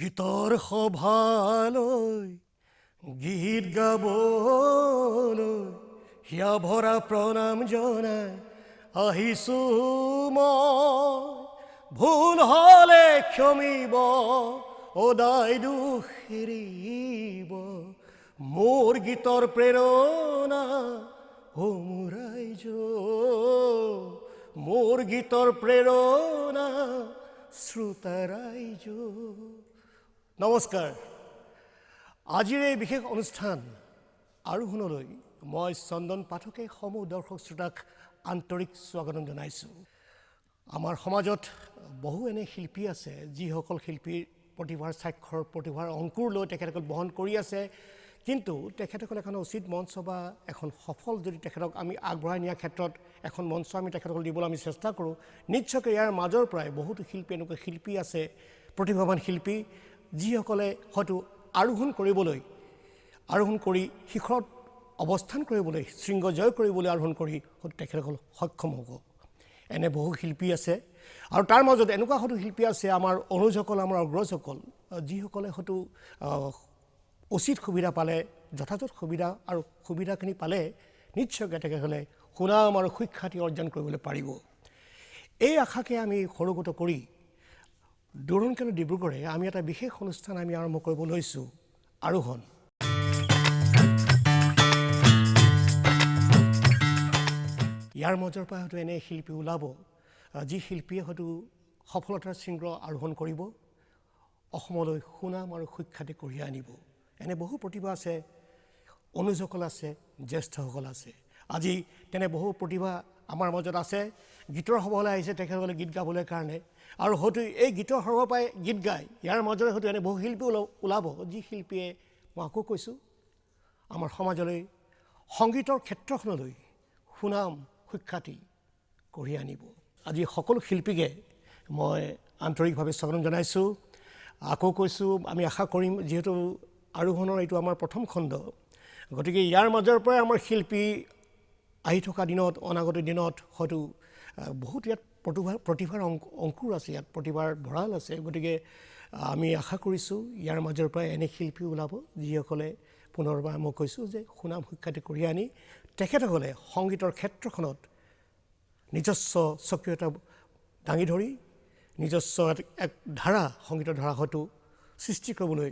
গীতৰ সভালৈ গীত গাবলৈ হিয়া ভৰা প্ৰণাম জনাই আহিছো মই ভুল হলে ক্ষমিব অদাই দুখ এৰিব মোৰ গীতৰ প্ৰেৰণা ও মোৰ ৰাইজ মোৰ গীতৰ প্ৰেৰণা শ্ৰোতা ৰাইজ নমস্কাৰ আজিৰ এই বিশেষ অনুষ্ঠান আৰোহণলৈ মই চন্দন পাঠকে সমূহ দৰ্শক শ্ৰোতাক আন্তৰিক স্বাগতম জনাইছোঁ আমাৰ সমাজত বহু এনে শিল্পী আছে যিসকল শিল্পীৰ প্ৰতিভাৰ স্বাক্ষৰ প্ৰতিভাৰ অংকুৰ লৈ তেখেতসকল বহন কৰি আছে কিন্তু তেখেতসকল এখন উচিত মঞ্চ বা এখন সফল যদি তেখেতক আমি আগবঢ়াই নিয়াৰ ক্ষেত্ৰত এখন মঞ্চ আমি তেখেতসকল দিবলৈ আমি চেষ্টা কৰোঁ নিশ্চয়কৈ ইয়াৰ মাজৰ পৰাই বহুতো শিল্পী এনেকুৱা শিল্পী আছে প্ৰতিভাৱান শিল্পী যিসকলে হয়তো আৰোহণ কৰি শিখৰত অৱস্থান কৰিবলৈ শৃংগ জয় কৰিবলৈ আৰোহণ কৰি হয়তো তেখেতসকল সক্ষম হ'ব এনে বহু শিল্পী আছে আৰু তাৰ মাজত এনেকুৱা হয়তো শিল্পী আছে আমাৰ অনুজসকল আমাৰ অগ্ৰজসকল যিসকলে হয়তো উচিত সুবিধা পালে যথাযথ সুবিধা আৰু সুবিধাখিনি পালে নিশ্চয়কৈ তেখেতসকলে সুনাম আৰু সুখ্যাতি অৰ্জন কৰিবলৈ পাৰিব এই আশাকে আমি সৰুগত কৰি দূৰণকেন্দ্ৰ ডিব্ৰুগড়ে আমি এটা বিশেষ অনুষ্ঠান আমি আৰম্ভ কৰিব লৈছোঁ আৰোহণ ইয়াৰ মাজৰ পৰা হয়তো এনে শিল্পী ওলাব যি শিল্পীয়ে হয়তো সফলতাৰ শৃংগ আৰোহণ কৰিব অসমলৈ সুনাম আৰু সুখ্যাতি কঢ়িয়াই আনিব এনে বহু প্ৰতিভা আছে অনুজসকল আছে জ্যেষ্ঠসকল আছে আজি তেনে বহু প্ৰতিভা আমাৰ মাজত আছে গীতৰ সভালৈ আহিছে তেখেতসকলে গীত গাবলৈ কাৰণে আৰু হয়তো এই গীতৰ সভাৰ পৰাই গীত গায় ইয়াৰ মাজৰে হয়তো এনে বহু শিল্পী ওলাব যি শিল্পীয়ে মই আকৌ কৈছোঁ আমাৰ সমাজলৈ সংগীতৰ ক্ষেত্ৰখনলৈ সুনাম সুখ্যাতি কঢ়িয়াই আনিব আজি সকলো শিল্পীকে মই আন্তৰিকভাৱে স্বাগতম জনাইছোঁ আকৌ কৈছোঁ আমি আশা কৰিম যিহেতু আৰোহণৰ এইটো আমাৰ প্ৰথম খণ্ড গতিকে ইয়াৰ মাজৰ পৰাই আমাৰ শিল্পী আহি থকা দিনত অনাগত দিনত হয়তো বহুত ইয়াত প্ৰতিভাৰ অংকুৰ আছে ইয়াত প্ৰতিভাৰ ভঁৰাল আছে গতিকে আমি আশা কৰিছোঁ ইয়াৰ মাজৰ পৰাই এনে শিল্পী ওলাব যিসকলে পুনৰবাৰ মই কৈছোঁ যে সুনাম সুখ্যাতি কঢ়িয়াই আনি তেখেতসকলে সংগীতৰ ক্ষেত্ৰখনত নিজস্ব স্বকীয়তা দাঙি ধৰি নিজস্ব এক ধাৰা সংগীতৰ ধাৰা হয়তো সৃষ্টি কৰিবলৈ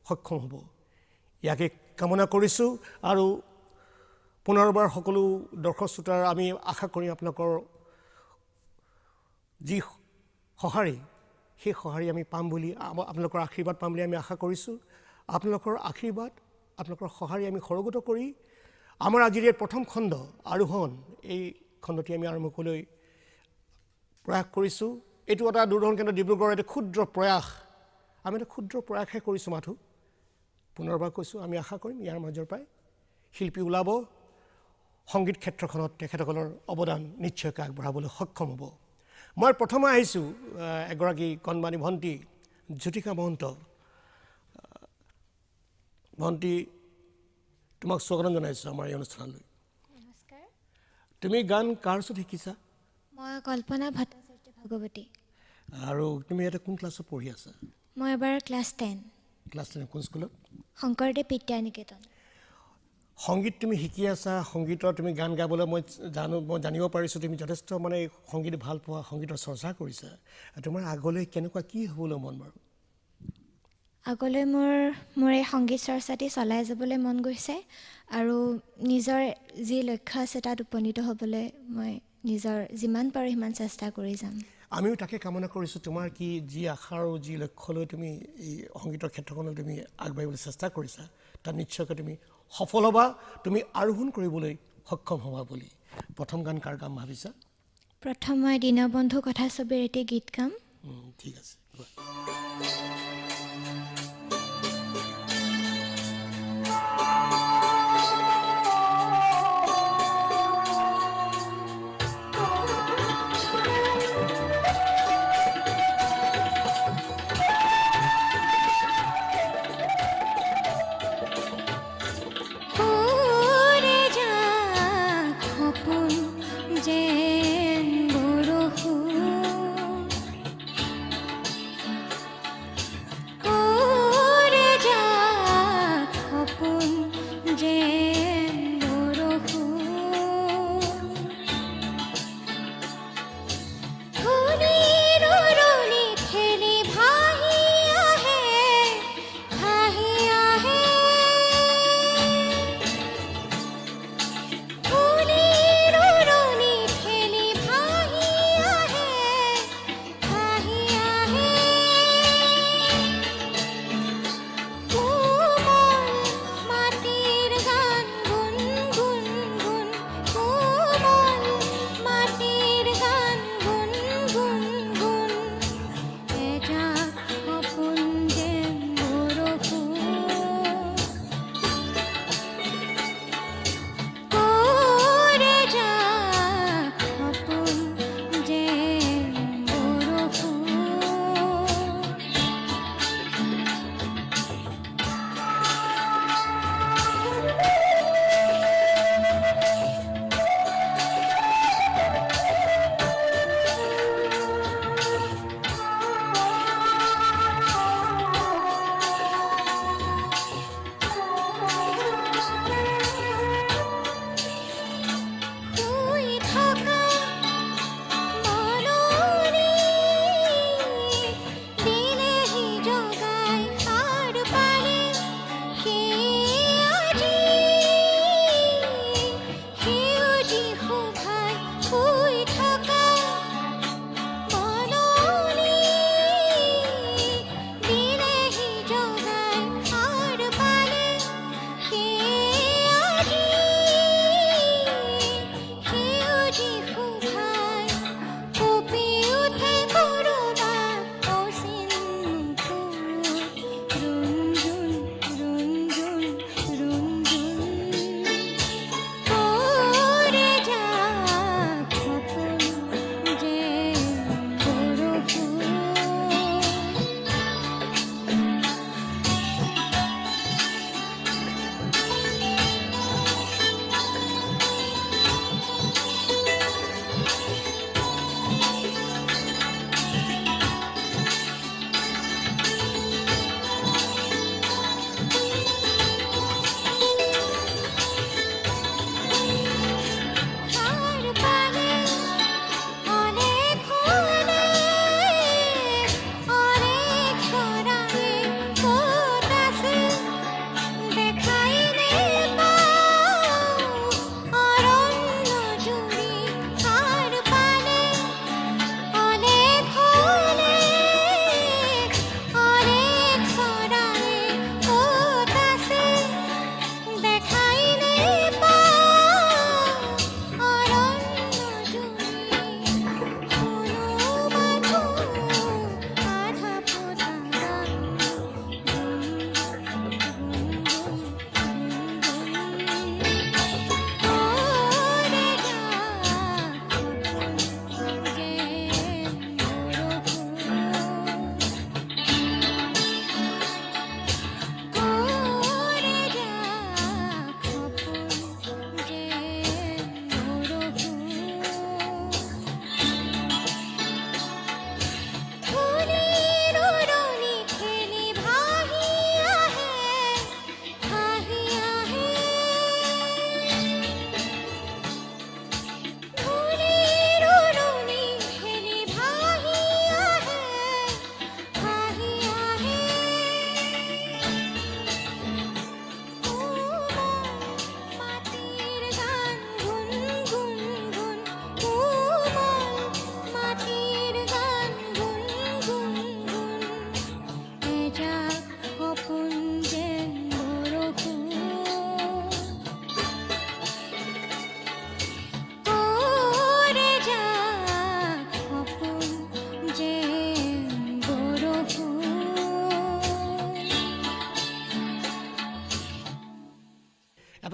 সক্ষম হ'ব ইয়াকে কামনা কৰিছোঁ আৰু পুনৰবাৰ সকলো দৰ্শক শ্ৰোতাৰ আমি আশা কৰিম আপোনালোকৰ যি সঁহাৰি সেই সঁহাৰি আমি পাম বুলি আপোনালোকৰ আশীৰ্বাদ পাম বুলি আমি আশা কৰিছোঁ আপোনালোকৰ আশীৰ্বাদ আপোনালোকৰ সঁহাৰি আমি সৰগত কৰি আমাৰ আজিৰ এই প্ৰথম খণ্ড আৰোহণ এই খণ্ডটি আমি আৰম্ভ কৰিবলৈ প্ৰয়াস কৰিছোঁ এইটো এটা দূৰদৰ্শন কেন্দ্ৰ ডিব্ৰুগড়ৰ এটা ক্ষুদ্ৰ প্ৰয়াস আমি এটা ক্ষুদ্ৰ প্ৰয়াসহে কৰিছোঁ মাথো পুনৰবাৰ কৈছোঁ আমি আশা কৰিম ইয়াৰ মাজৰ পৰাই শিল্পী ওলাব সংগীত ক্ষেত্ৰখনত তেখেতসকলৰ অৱদান নিশ্চয়কৈ আগবঢ়াবলৈ সক্ষম হ'ব মই প্ৰথমে আহিছোঁ এগৰাকী কণমানি ভণ্টি জ্যোতিকা মহন্ত ভণ্টি তোমাক স্বাগতম জনাইছোঁ আমাৰ এই অনুষ্ঠানলৈ নমস্কাৰ তুমি গান কাৰ ওচৰত শিকিছা মই কল্পনা ভট্টাচাৰ্য ভাগৱতী আৰু তুমি ইয়াতে কোন ক্লাছত পঢ়ি আছা মই এবাৰ ক্লাছ 10 ক্লাছ 10 কোন স্কুলত শংকৰদেৱ বিদ্যা নিকেতন সংগীত তুমি শিকি আছা সংগীতৰ তুমি গান গাবলৈ মই জানিব পাৰিছোঁ তুমি যথেষ্ট মানে সংগীত ভাল পোৱা সংগীতৰ চৰ্চা কৰিছা তোমাৰ আগলৈ কেনেকুৱা কি হ'বলৈ মন বাৰু আগলৈ মোৰ এই সংগীত চৰ্চাটি চলাই যাবলৈ মন গৈছে আৰু নিজৰ যি লক্ষ্য আছে তাত উপনীত হ'বলৈ মই নিজৰ যিমান পাৰোঁ সিমান চেষ্টা কৰি যাম আমিও তাকে কামনা কৰিছোঁ তোমাৰ কি যি আশা আৰু যি লক্ষ্যলৈ তুমি এই সংগীতৰ ক্ষেত্ৰখনত তুমি আগবাঢ়িবলৈ চেষ্টা কৰিছা তাত নিশ্চয়কৈ তুমি সফল হ'বা তুমি আৰোহণ কৰিবলৈ সক্ষম হ'বা বুলি প্ৰথম গান কাৰ গাম ভাবিছা প্ৰথম মই দীনবন্ধু কথা ছবিৰ এটি গীত গাম ঠিক আছে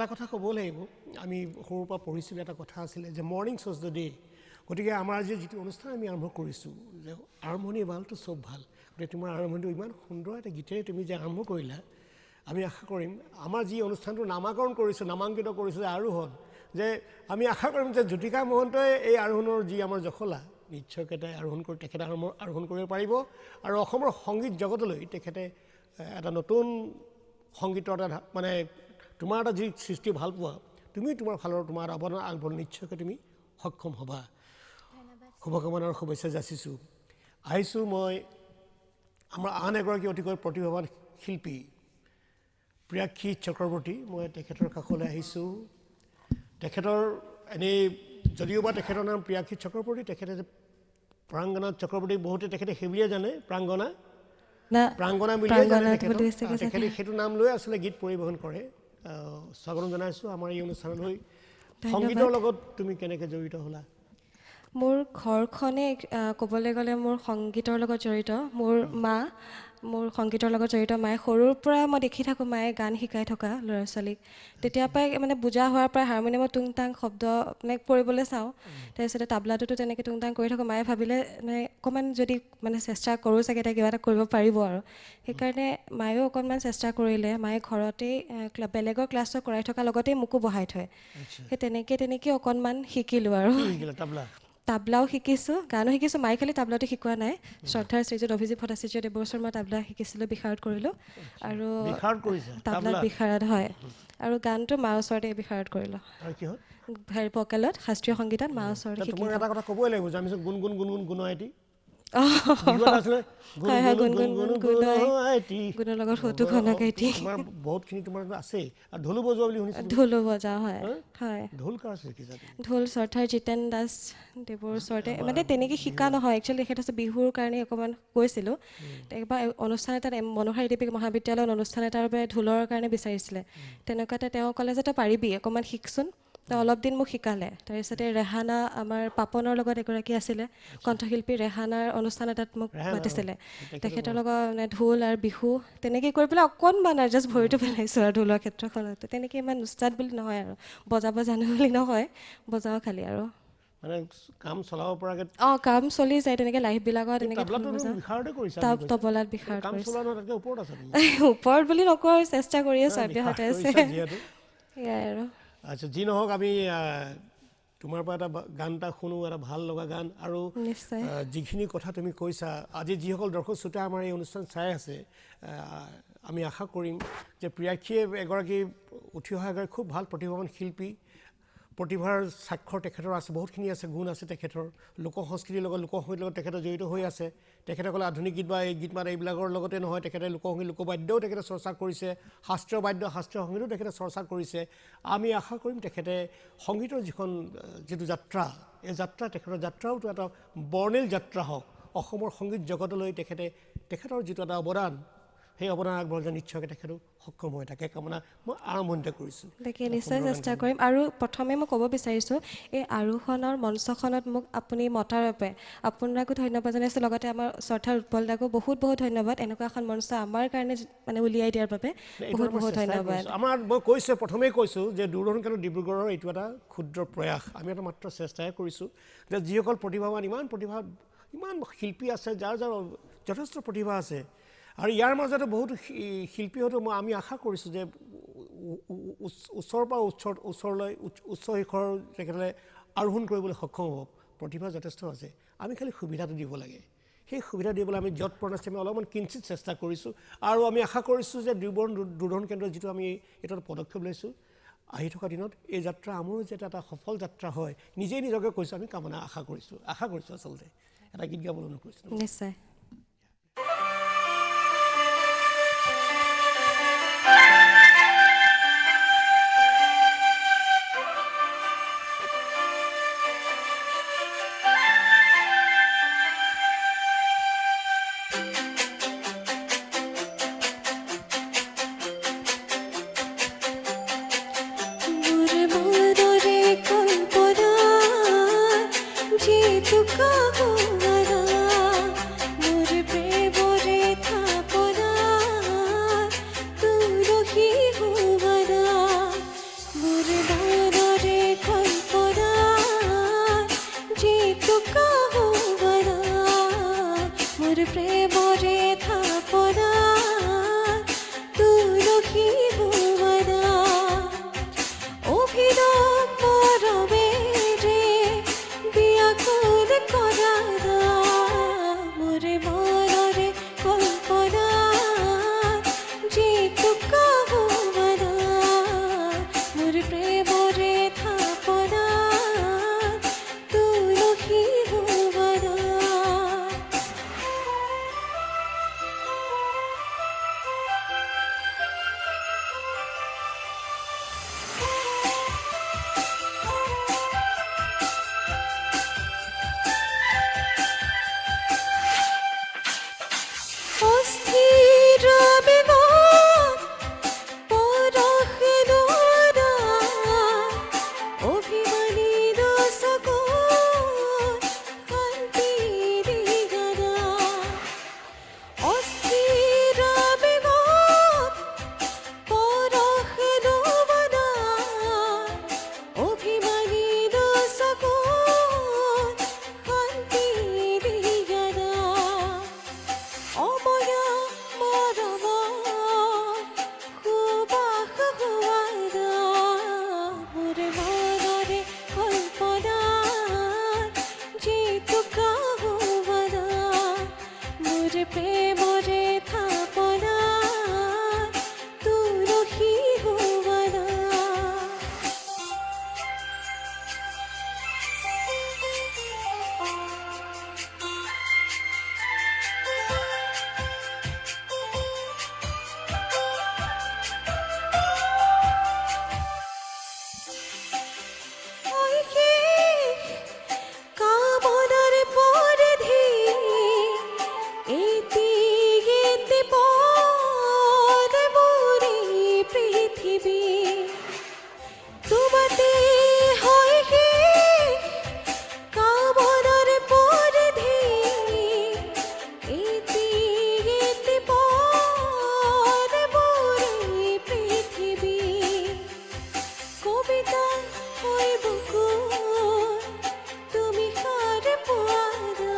এটা কথা ক'ব লাগিব আমি সৰুৰ পৰা পঢ়িছিলোঁ এটা কথা আছিলে যে মৰ্ণিং শ্ব'জ দ্য ডে গতিকে আমাৰ যে যিটো অনুষ্ঠান আমি আৰম্ভ কৰিছোঁ যে আৰম্ভণি ভালটো চব ভাল গতিকে তোমাৰ আৰম্ভণিটো ইমান সুন্দৰ এটা গীতেৰে তুমি যে আৰম্ভ কৰিলা আমি আশা কৰিম আমাৰ যি অনুষ্ঠানটো নামাকৰণ কৰিছোঁ নামাংকিত কৰিছোঁ যে আৰোহণ যে আমি আশা কৰিম যে জ্যোতিকা মহন্তই এই আৰোহণৰ যি আমাৰ জখলা নিশ্চয়কৈ তেখেতে আৰোহণ কৰিব পাৰিব আৰু অসমৰ সংগীত জগতলৈ তেখেতে এটা নতুন সংগীতৰ এটা মানে তোমাৰ এটা যি সৃষ্টি ভাল পোৱা তুমি তোমাৰ ফালৰ তোমাৰ অৱদান আগবঢ়াব নিশ্চয়কৈ তুমি সক্ষম হ'বা শুভকামনাৰ শুভেচ্ছা যাচিছোঁ আহিছোঁ মই আমাৰ আন এগৰাকী অতিকৈ প্ৰতিভাৱান শিল্পী প্ৰিয়াক্ষী চক্ৰৱৰ্তী মই তেখেতৰ কাষলৈ আহিছোঁ তেখেতৰ এনেই যদিওবা তেখেতৰ নাম প্ৰিয়াক্ষী চক্ৰৱৰ্তী তেখেতে প্ৰাংগনা চক্ৰৱৰ্তী বহুতে তেখেতে সেইবুলিয়ে জানে প্ৰাংগনা বুলিয়ে জানে তেখেতে সেইটো নাম লৈ আচলতে গীত পৰিৱেশন কৰে স্বাগতম জনাইছোঁ আমাৰ এই অনুষ্ঠানলৈ সংগীতৰ লগত তুমি কেনেকৈ জড়িত হ'লা মোৰ ঘৰখনে ক'বলৈ গ'লে মোৰ সংগীতৰ লগত জড়িত মোৰ সংগীতৰ লগত জড়িত মায়ে সৰুৰ পৰা মই দেখি থাকোঁ মায়ে গান শিকাই থকা ল'ৰা ছোৱালীক তেতিয়াৰ পৰাই মানে বুজা হোৱাৰ পৰা হাৰমনিয়ামত টুং টাং শব্দ মানে কৰিবলৈ চাওঁ তাৰপিছতে তাবলাটোতো তেনেকৈ টুং টাং কৰি থাকোঁ মায়ে ভাবিলে মানে অকণমান যদি মানে চেষ্টা কৰোঁ চাগে তাই কিবা এটা কৰিব পাৰিব আৰু সেইকাৰণে মায়েও অকণমান চেষ্টা কৰিলে মায়ে ঘৰতেই বেলেগৰ ক্লাছত কৰাই থকাৰ লগতেই মোকো বহাই থয় সেই তেনেকৈ অকণমান শিকিলোঁ আৰু তাবলাও শিকিছোঁ গানো শিকিছোঁ মায়ে খালি তাবলাটো শিকোৱা নাই শ্ৰদ্ধাৰ শ্ৰীযুত অভিজিত ভট্টাচাৰ্য দেৱবছৰ মই তাবলা শিকিছিলোঁ বিশাৰদ কৰিলোঁ আৰু তাবলাত বিশাৰদ হয় আৰু গানটো মাৰ ওচৰতে বিশাৰদ কৰিলোঁ হেৰি ভকেলত শাস্ত্ৰীয় সংগীতত মাৰ ওচৰতে শিকিলোঁ এটা কথা ক'বই লাগিব যে আমি গুণগুণ বহুতখিনি তোমাৰ আছে ঢোলো বজোৱা বুলি শুনিছোঁ ঢোলো বজাওঁ হয় ঢোল শ্ৰদ্ধাৰ জিতেন দাস দেৱৰ ওচৰতে মানে তেনেকৈ শিকা নহয় একচুৱেলি তেখেত বিহুৰ কাৰণে অকণমান গৈছিলোঁ একবাৰ অনুষ্ঠান এটাত মনোহাৰী দেৱী মহাবিদ্যালয়ত অনুষ্ঠান এটাৰ বাবে ঢোলৰ কাৰণে বিচাৰিছিলে তেনেকুৱাতে তেওঁ ক'লে যে তই পাৰিবি অকণমান শিকচোন তেওঁ অলপ দিন মোক শিকালে তাৰপিছতে ৰেহানা আমাৰ পাপনৰ লগত এগৰাকী আছিলে কণ্ঠশিল্পী ৰেহানাৰ অনুষ্ঠান এটাত মোক মাতিছিলে তেখেতৰ লগত মানে ঢোল আৰু বিহু তেনেকৈ কৰি পেলাই অকণমান আৰু জাষ্ট ভৰিটো পেলাইছোঁ আৰু ঢোলৰ ক্ষেত্ৰখনত তেনেকৈ ইমান উস্তাদ বুলি নহয় আৰু বজাব জানো বুলি নহয় বজাওঁ খালি আৰু মানে কাম চলাব পৰাকৈ কাম চলি যায় তেনেকৈ লাইভবিলাকত তেনেকৈ তবলাত বিশাৰদ ওপৰত বুলি নকওঁ আৰু চেষ্টা কৰি আছোঁ অব্যাহত আছে সেয়াই আৰু আচ্ছা যি নহওক আমি তোমাৰ পৰা এটা গান এটা শুনো এটা ভাল লগা গান আৰু যিখিনি কথা তুমি কৈছা আজি যিসকল দৰ্শক শ্ৰোতা আমাৰ এই অনুষ্ঠান চাই আছে আমি আশা কৰিম যে প্ৰিয়াক্ষীয়ে এগৰাকী উঠি অহা এগৰাকী খুব ভাল প্ৰতিভাৱান শিল্পী প্ৰতিভাৰ স্বাক্ষৰ তেখেতৰ আছে বহুতখিনি আছে গুণ আছে তেখেতৰ লোক সংস্কৃতিৰ লগত লোকসংগীতৰ লগত তেখেতে জড়িত হৈ আছে তেখেতে অকল আধুনিক গীত বা এই গীত মাত এইবিলাকৰ লগতে নহয় তেখেতে লোকসংগীত লোকবাদ্যও তেখেতে চৰ্চা কৰিছে শাস্ত্ৰীয় বাদ্য শাস্ত্ৰীয় সংগীতো তেখেতে চৰ্চা কৰিছে আমি আশা কৰিম তেখেতে সংগীতৰ যিটো যাত্ৰা এই যাত্ৰা তেখেতৰ যাত্ৰাওতো এটা বৰ্ণিল যাত্ৰা হওক অসমৰ সংগীত জগতলৈ তেখেতৰ যিটো এটা অৱদান সেই অৱদান আগবঢ়ালে নিশ্চয়কৈ তেখেতো সক্ষম হয় তাকে কামনা মই আৰম্ভণিতে কৰিছোঁ তাকে নিশ্চয় চেষ্টা কৰিম আৰু প্ৰথমে মই ক'ব বিচাৰিছোঁ এই আৰোহণৰ মঞ্চখনত মোক আপুনি মতাৰ বাবে আপোনাকো ধন্যবাদ জনাইছোঁ লগতে আমাৰ শ্ৰদ্ধাৰ উৎপল দাকো বহুত বহুত ধন্যবাদ এনেকুৱা এখন মঞ্চ আমাৰ কাৰণে মানে উলিয়াই দিয়াৰ বাবে বহুত বহুত ধন্যবাদ মই প্ৰথমেই কৈছোঁ যে দূৰদৰ্শন কেন্দ্ৰ ডিব্ৰুগড়ৰ এইটো এটা ক্ষুদ্ৰ প্ৰয়াস আমি এটা মাত্ৰ চেষ্টাই কৰিছোঁ যে যিসকল প্ৰতিভাৱান ইমান শিল্পী আছে যাৰ যথেষ্ট প্ৰতিভা আছে আৰু ইয়াৰ মাজতে বহুত শিল্পী হয়তো আমি আশা কৰিছোঁ যে ওচৰৰ পৰা ওচৰলৈ উচ্চ শিখৰ তেখেতলৈ আৰোহণ কৰিবলৈ সক্ষম হ'ব প্ৰতিভা যথেষ্ট আছে আমি খালি সুবিধাটো দিব লাগে সেই সুবিধা দিবলৈ আমি য'ত পৰা আমি অলপমান কিঞ্চিত চেষ্টা কৰিছোঁ আৰু আমি আশা কৰিছোঁ যে দূৰদৰ্শন কেন্দ্ৰৰ যিটো আমি এটা পদক্ষেপ লৈছোঁ আহি থকা দিনত এই যাত্ৰা আমোৰ যাতে এটা সফল যাত্ৰা হয় নিজেই নিজকে কৈছোঁ আমি কামনা আশা কৰিছোঁ আচলতে এটা গীত গাবলৈ অনুৰোধ কৰিছোঁ নিশ্চয় जी तुका हो প্ৰেমৰে থাপনা তুলসী ভুৱনা অভিনৱ মৰমেৰে ব্যাকুল কৰা মোৰে মনৰে কল্পনা যিটো কাহুৱানা মোৰ প্ৰেমৰে থাপনা তুলসী ভুৱনা অস্থিৰ বেগত পৰশে দোৱানা অভিমানী দশকত শান্তি দিগানা অস্থিৰ বেগত পৰশে দোৱানা অভিমানী দশকত শান্তি দিগানা অময়া মৰমত সুবাস হোৱানা মোৰ মনৰে কল্পনা যিটো কাহুৱানা মোৰ প্ৰেমৰে থাপনা তুলসী ভুৱনা কামনাৰ পৰিধি এটি পদ বুৰি পৃথিৱী তোমাতে হয় কামনাৰ পৰিধি এটি পদ বুৰি পৃথিৱী কবিতা হৈ বুকুত তুমি সাৰ পোৱানা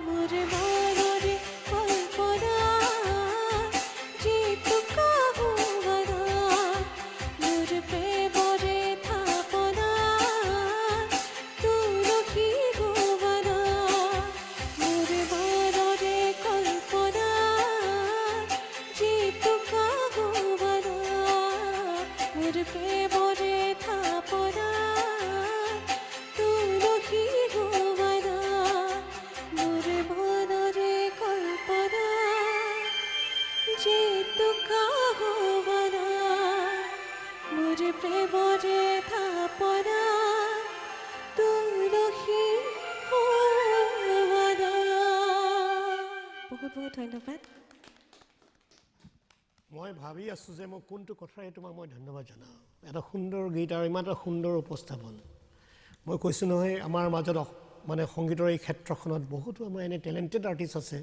মোৰ মনৰে কল্পনা যিটো কাহুৱানা মোৰ প্ৰেমৰে থাপনা তুলসী ভুৱনা মোৰ মনৰে কল্পনা যিটো কাহুৱানা মোৰ প্ৰেমৰে থাপনা তুলসী ভুৱনা মোৰ মনৰে কল্পনা যিটো কাহুৱানা মোৰ প্ৰেমৰে থাপনা তুলসী ভুৱনা বহুত বহুত ধন্যবাদ মই ভাবি আছোঁ যে মই কোনটো কথাৰে তোমাক মই ধন্যবাদ জনাওঁ এটা সুন্দৰ গীত আৰু ইমান এটা সুন্দৰ উপস্থাপন মই কৈছোঁ নহয় আমাৰ মাজত মানে সংগীতৰ এই ক্ষেত্ৰখনত বহুতো আমাৰ এনে টেলেণ্টেড আৰ্টিষ্ট আছে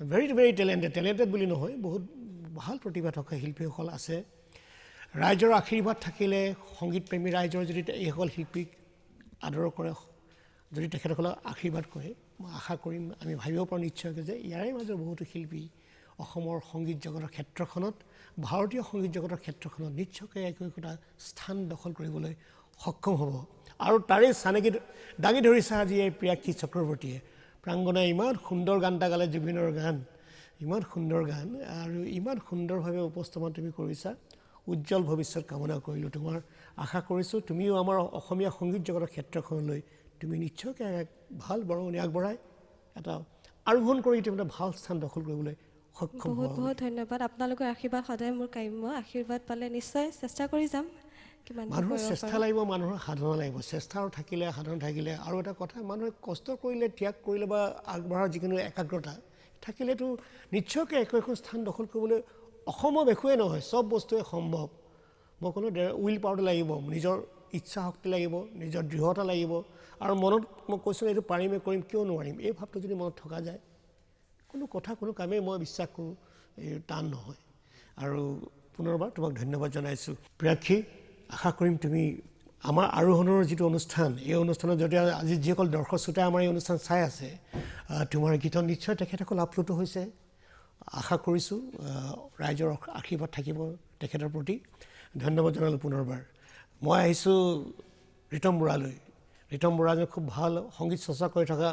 ভেৰি টেলেণ্টেড বুলি নহয় বহুত ভাল প্ৰতিভা থকা শিল্পীসকল আছে ৰাইজৰ আশীৰ্বাদ থাকিলে সংগীতপ্ৰেমী ৰাইজৰ যদি এইসকল শিল্পীক আদৰ কৰে যদি তেখেতসকলক আশীৰ্বাদ কৰে মই আশা কৰিম আমি ভাবিব পাৰোঁ নিশ্চয়কৈ যে ইয়াৰে মাজৰ বহুতো শিল্পী অসমৰ সংগীত জগতৰ ক্ষেত্ৰখনত ভাৰতীয় সংগীত জগতৰ ক্ষেত্ৰখনত নিশ্চয়কৈ একোটা স্থান দখল কৰিবলৈ সক্ষম হ'ব আৰু তাৰে চানেকি দাঙি ধৰিছে আজি এই প্ৰিয়াক্ষী চক্ৰৱৰ্তীয়ে প্ৰাংগণে ইমান সুন্দৰ গান এটা গালে জুবিনৰ গান ইমান সুন্দৰ গান আৰু ইমান সুন্দৰভাৱে উপস্থাপন তুমি কৰিছা উজ্জ্বল ভৱিষ্যত কামনা কৰিলোঁ তোমাৰ আশা কৰিছোঁ তুমিও আমাৰ অসমীয়া সংগীত জগতৰ ক্ষেত্ৰখনলৈ তুমি নিশ্চয়কৈ এক ভাল বৰঙণি আগবঢ়াই এটা আৰোহণ কৰি তুমি এটা ভাল স্থান দখল কৰিবলৈ সক্ষম হ'ব বহুত বহুত ধন্যবাদ আপোনালোকৰ আশীৰ্বাদ সদায় মোৰ কাম্য আশীৰ্বাদ পালে নিশ্চয় চেষ্টা কৰি যাম মানুহৰ চেষ্টা লাগিব মানুহৰ সাধনা লাগিব চেষ্টা থাকিলে সাধনা থাকিলে আৰু এটা কথা মানুহে কষ্ট কৰিলে ত্যাগ কৰিলে বা আগবঢ়াৰ যিকোনো একাগ্ৰতা থাকিলেতো নিশ্চয়কৈ একো স্থান দখল কৰিবলৈ অসম্ভৱ একোৱে নহয় চব বস্তুৱে সম্ভৱ মই কোনো উইল পাৱাৰটো লাগিব নিজৰ ইচ্ছা শক্তি লাগিব নিজৰ দৃঢ়তা লাগিব আৰু মনত মই কৈছোঁ এইটো পাৰিমে কৰিম কিয় নোৱাৰিম এই ভাৱটো যদি মনত থকা যায় কোনো কথা কোনো কামেই মই বিশ্বাস কৰোঁ এই টান নহয় আৰু পুনৰবাৰ তোমাক ধন্যবাদ জনাইছোঁ প্ৰিয়াক্ষী আশা কৰিম তুমি আমাৰ আৰোহণৰ যিটো অনুষ্ঠান এই অনুষ্ঠানত যদি আজি যিসকল দৰ্শক শ্ৰোতাই আমাৰ এই অনুষ্ঠান চাই আছে তোমাৰ গীতত নিশ্চয় তেখেতসকল আপ্লুত হৈছে আশা কৰিছোঁ ৰাইজৰ আশীৰ্বাদ থাকিব তেখেতৰ প্ৰতি ধন্যবাদ জনালোঁ পুনৰবাৰ মই আহিছোঁ ৰিতম বৰালৈ ৰিতম বৰা এজন খুব ভাল সংগীত চৰ্চা কৰি থকা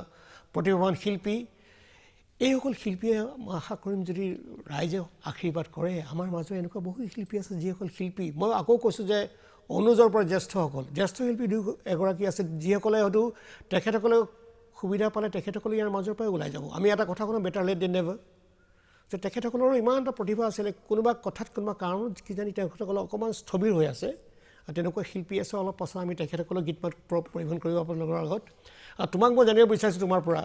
প্ৰতিভাৱান শিল্পী এইসকল শিল্পীয়ে মই আশা কৰিম যদি ৰাইজে আশীৰ্বাদ কৰে আমাৰ মাজত এনেকুৱা বহু শিল্পী আছে যিসকল শিল্পী মই আকৌ কৈছোঁ যে অনুজৰ পৰা জ্যেষ্ঠ শিল্পী দুই এগৰাকী আছে যিসকলে হয়তো তেখেতসকলে সুবিধা পালে তেখেতসকলে ইয়াৰ মাজৰ পৰাই ওলাই যাব আমি এটা কথা কওঁ বেটাৰ লেট দেন নেভাৰ যে তেখেতসকলৰো ইমান এটা প্ৰতিভা আছিলে কোনোবা কথাত কোনোবা কাৰণত কিজানি তেখেতসকল অকণমান স্থবিৰ হৈ আছে আৰু তেনেকুৱা শিল্পী আছে অলপ পাছত আমি তেখেতসকলক গীত মাত পৰিৱেশন কৰিব আপোনালোকৰ আগত আৰু তোমাক মই জানিব বিচাৰিছোঁ তোমাৰ পৰা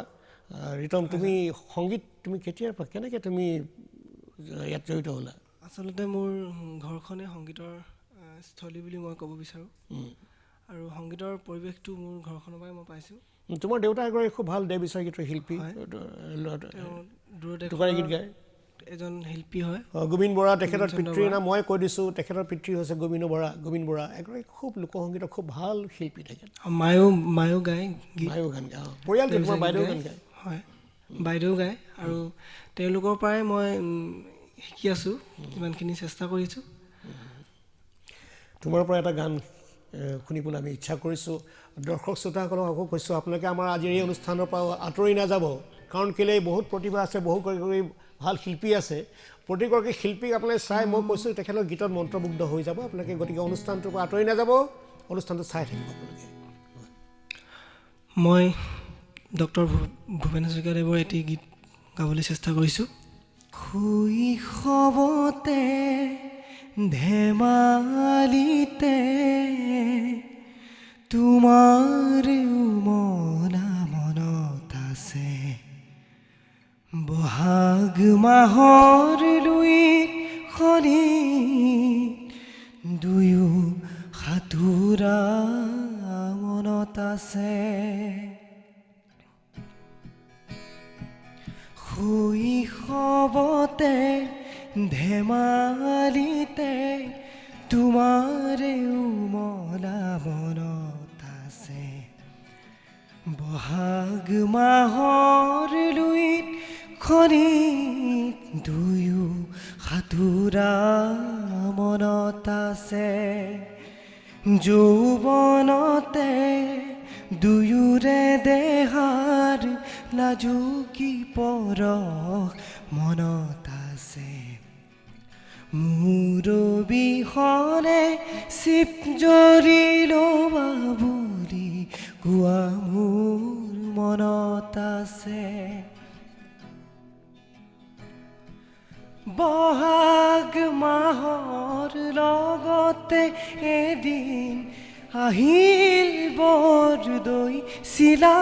ৰিতম তুমি সংগীত তুমি কেতিয়াৰ পৰা কেনেকৈ তুমি ইয়াত জড়িত হ'লা আচলতে মোৰ ঘৰখনে সংগীতৰ স্থলী বুলি মই ক'ব বিচাৰোঁ আৰু সংগীতৰ পৰিৱেশটো মোৰ ঘৰখনৰ পৰাই মই পাইছোঁ তোমাৰ দেউতা এগৰাকী খুব ভাল দেহ বিচাৰ গীতৰ শিল্পী টোকাৰী গীত গায় এজন শিল্পী হয় গোবিন্দ বৰা তেখেতৰ পিতৃৰ নাম মই কৈ দিছোঁ তেখেতৰ পিতৃ হৈছে গোবিন্দ বৰা এগৰাকী খুব লোকসংগীতৰ খুব ভাল শিল্পী তেখেত মায়েও গায় মায়েও গান গায় পৰিয়ালটো তোমাৰ বাইদেউ গান গায় হয় বাইদেউ গায় আৰু তেওঁলোকৰ পৰাই মই শিকি আছোঁ ইমানখিনি চেষ্টা কৰিছোঁ তোমাৰ পৰা এটা গান শুনিবলৈ আমি ইচ্ছা কৰিছোঁ দৰ্শক শ্ৰোতাসকলক আকৌ কৈছোঁ আপোনালোকে আমাৰ আজিৰ এই অনুষ্ঠানৰ পৰা আঁতৰি নাযাব কাৰণ কেলৈ বহুত প্ৰতিভা আছে বহুগৰাকী ভাল শিল্পী আছে প্ৰতিগৰাকী শিল্পীক আপোনালোকে চাই মই কৈছোঁ তেখেতৰ গীতত মন্ত্ৰমুগ্ধ হৈ যাব আপোনালোকে গতিকে অনুষ্ঠানটোৰ পৰা আঁতৰি নাযাব অনুষ্ঠানটো চাই থাকিব আপোনালোকে মই ডক্টৰ ভূপেন হাজৰিকাদেৱৰ এটি গীত গাবলৈ চেষ্টা কৰিছোঁ শৈশৱতে ধেমালিতে তোমাৰ মনা মনত আছে বহাগ মাহৰ লুইত খনি দুয়ো সাঁতোৰা মনত আছে শৈশৱতে ধেমালিতে তোমাৰে উমলা মনত আছে বহাগ মাহৰ লুইত খনিত দুয়ো সাঁতোৰা মনত আছে যৌৱনতে দুয়োৰে দেহাৰ লাজুকী পৰশ মনত আছে মুৰবিহনে চিপ জৰিল বুলি কোৱা মোৰ মনত আছে বহাগ মাহৰ লগতে এদিন আহিল বৰদৈ চিলা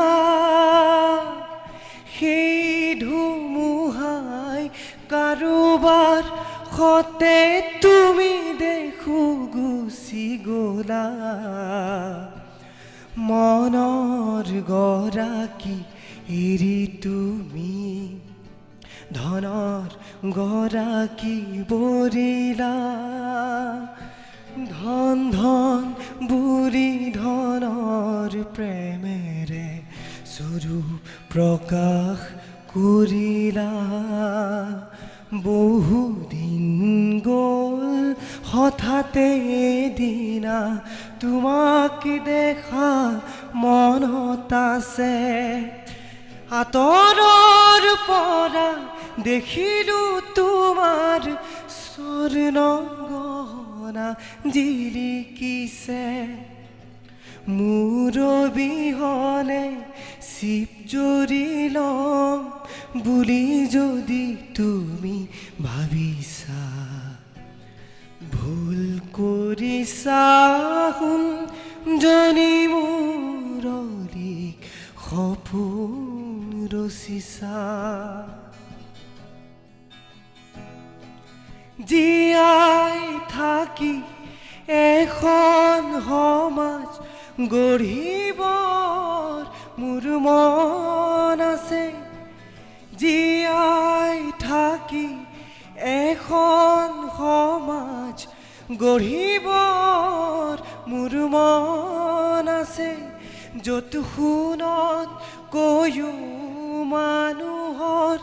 সেই ধুমুহাই কাৰোবাৰ সতে তুমি দেখো গুচি গলা মনৰ গৰাকী এৰি তুমি ধনৰ গৰাকী বৰিলা ধন ধন বুঢ়ী ধনৰ প্ৰেমেৰে স্বৰূপ প্ৰকাশ কৰিলা বহুদিন গ'ল হঠাতে এদিনা তোমাক দেখা মনত আছে আঁতৰৰ পৰা দেখিলোঁ তোমাৰ স্বৰ্ণ গহনা জিলিকিছে মুৰবিহনে চিপ জৰি ল'ম বুলি যদি তুমি ভাবিছা ভুল কৰিছা শুন জনী মুৰলীক সপোন ৰচিছা জীয়াই থাকি এখন সমাজ গঢ়িবৰ মোৰ মন আছে জীয়াই থাকি এখন সমাজ গঢ়িবৰ মোৰ মন আছে য'ত সোণত কৈও মানুহৰ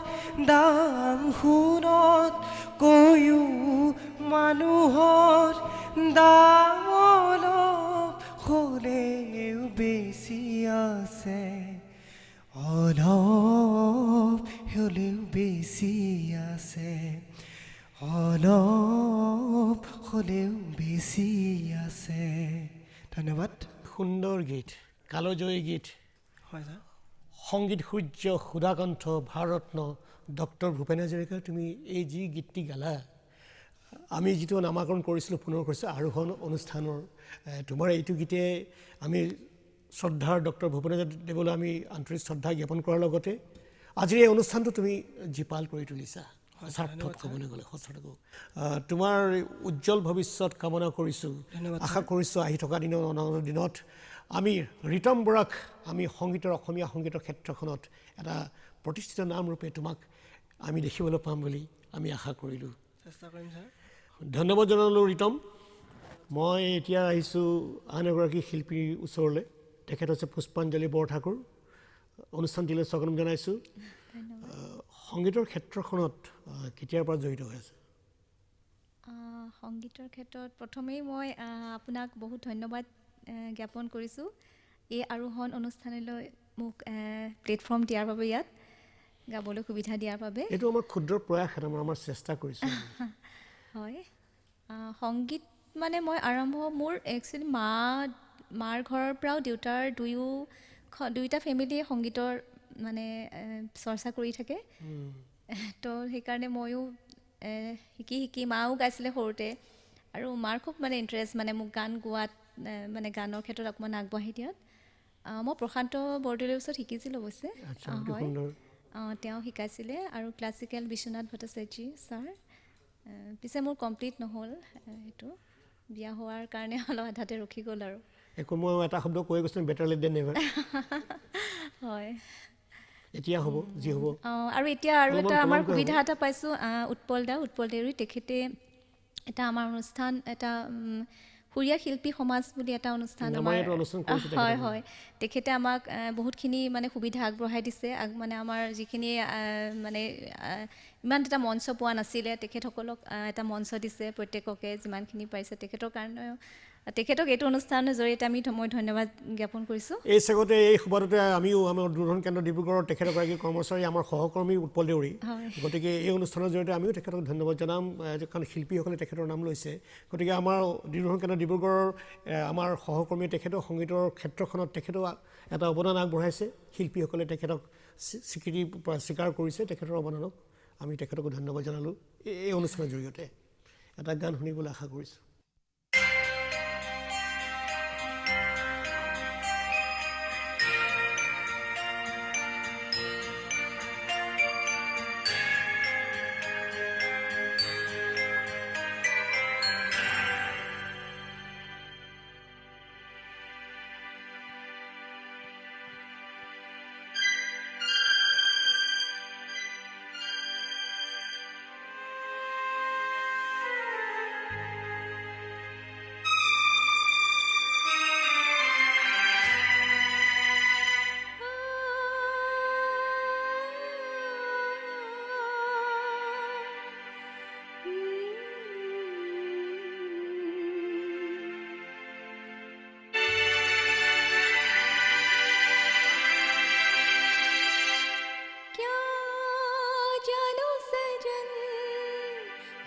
দাম সোণত কৈও মানুহৰ দাম অলপ হ'লেও বেছি আছে, অলপ হ'লেও বেছি আছে, অলপ হ'লেও বেছি আছে। ধন্যবাদ। সুন্দৰ গীত, কালজয়ী গীত, হয় ছাৰ। সংগীত সূৰ্য সুধাকণ্ঠ ভাৰতৰত্ন ডক্টৰ ভূপেন হাজৰিকা, তুমি এই যি গীতটি গালা, আমি যিটো নামাকৰণ কৰিছিলোঁ পুনৰ কৰিছোঁ আৰোহণ অনুষ্ঠানৰ, তোমাৰ এইটো গীতে আমি শ্ৰদ্ধাৰ ডক্টৰ ভূপেন হাজৰিকাদেৱলৈ আমি আন্তৰিক শ্ৰদ্ধা জ্ঞাপন কৰাৰ লগতে আজিৰ এই অনুষ্ঠানটো তুমি জীপাল কৰি তুলিছা স্বাৰ্থত ক'বলৈ গ'লে সঁচাকৈ। তোমাৰ উজ্জ্বল ভৱিষ্যত কামনা কৰিছোঁ, আশা কৰিছোঁ আহি থকা দিনত আমি ৰীতম বৰাক আমি সংগীতৰ অসমীয়া সংগীতৰ ক্ষেত্ৰখনত এটা প্ৰতিষ্ঠিত নামৰূপে তোমাক আমি দেখিবলৈ পাম বুলি আমি আশা কৰিলোঁ। চেষ্টা কৰিম ছাৰ। ধন্যবাদ জনালোঁ ৰীতম। মই এতিয়া আহিছোঁ আন এগৰাকী শিল্পীৰ ওচৰলৈ, তেখেত হৈছে পুষ্পাঞ্জলি বৰঠাকুৰ। অনুষ্ঠানটিলৈ স্বাগতম জনাইছোঁ। সংগীতৰ ক্ষেত্ৰখনত কেতিয়াৰ পৰা জড়িত হৈ আছে? সংগীতৰ ক্ষেত্ৰত প্ৰথমেই মই আপোনাক বহুত ধন্যবাদ জ্ঞাপন কৰিছোঁ এই আৰোহণ অনুষ্ঠানলৈ মোক প্লেটফৰ্ম দিয়াৰ বাবে, ইয়াত গাবলৈ সুবিধা দিয়াৰ বাবে। এইটো আমাৰ ক্ষুদ্ৰ প্ৰয়াস, এটা আমাৰ চেষ্টা কৰিছোঁ। হয়, সংগীত মানে মই মোৰ একচুৱেলি মাৰ ঘৰৰ পৰাও দেউতাৰ দুয়োটা ফেমিলিয়ে সংগীতৰ মানে চৰ্চা কৰি থাকে, তো সেইকাৰণে ময়ো শিকি মাও গাইছিলে সৰুতে, আৰু মাৰ খুব মানে ইণ্টাৰেষ্ট মানে মোক গান গোৱাত, মানে গানৰ ক্ষেত্ৰত অকণমান আগবাঢ়ি দিয়াত। মই প্ৰশান্ত বৰদলৈৰ ওচৰত শিকিছিলোঁ অৱশ্যে। হয়, তেওঁ শিকাইছিলে, আৰু ক্লাছিকেল বিশ্বনাথ ভট্টাচাৰ্য ছাৰ। পিছে মোৰ কমপ্লিট নহ'ল, সেইটো বিয়া হোৱাৰ কাৰণে অলপ আধাতে ৰখি গ'ল আৰু। একো মই এটা শব্দ কৈ গৈছোঁ, বেটাৰ লেট দেন নেভাৰ। হয়, এতিয়া হ'ব যি হ'ব। আৰু এতিয়া আৰু এটা আমাৰ সুবিধা এটা পাইছোঁ, উৎপল দেউৰী, তেখেতে এটা আমাৰ অনুষ্ঠান, এটা সুৰীয়া শিল্পী সমাজ বুলি এটা অনুষ্ঠান আমাৰ, হয় হয়, তেখেতে আমাক বহুতখিনি মানে সুবিধা আগবঢ়াই দিছে। মানে আমাৰ যিখিনি মানে ইমান এটা মঞ্চ পোৱা নাছিলে, তেখেতসকলক এটা মঞ্চ দিছে, প্ৰত্যেককে যিমানখিনি পাৰিছে তেখেতৰ কাৰণেও, তেখেতক এইটো অনুষ্ঠানৰ জৰিয়তে মই ধন্যবাদ জ্ঞাপন কৰিছোঁ। এই চেগতে এই সুবাদতে আমিও আমাৰ দূৰদৰ্শন কেন্দ্ৰ ডিব্ৰুগড়ৰ তেখেতগৰাকী কৰ্মচাৰী, আমাৰ সহকৰ্মী উৎপল দেউৰী, গতিকে এই অনুষ্ঠানৰ জৰিয়তে আমিও তেখেতক ধন্যবাদ জনাম, কাৰণ শিল্পীসকলে তেখেতৰ নাম লৈছে। গতিকে আমাৰ দূৰদৰ্শন কেন্দ্ৰ ডিব্ৰুগড়ৰ আমাৰ সহকৰ্মীয়ে তেখেতৰ সংগীতৰ ক্ষেত্ৰখনত তেখেতেও এটা অৱদান আগবঢ়াইছে, শিল্পীসকলে তেখেতক স্বীকৃতি স্বীকাৰ কৰিছে, তেখেতৰ অৱদানক আমি তেখেতকো ধন্যবাদ জনালোঁ। এই অনুষ্ঠানৰ জৰিয়তে এটা গান শুনিবলৈ আশা কৰিছোঁ।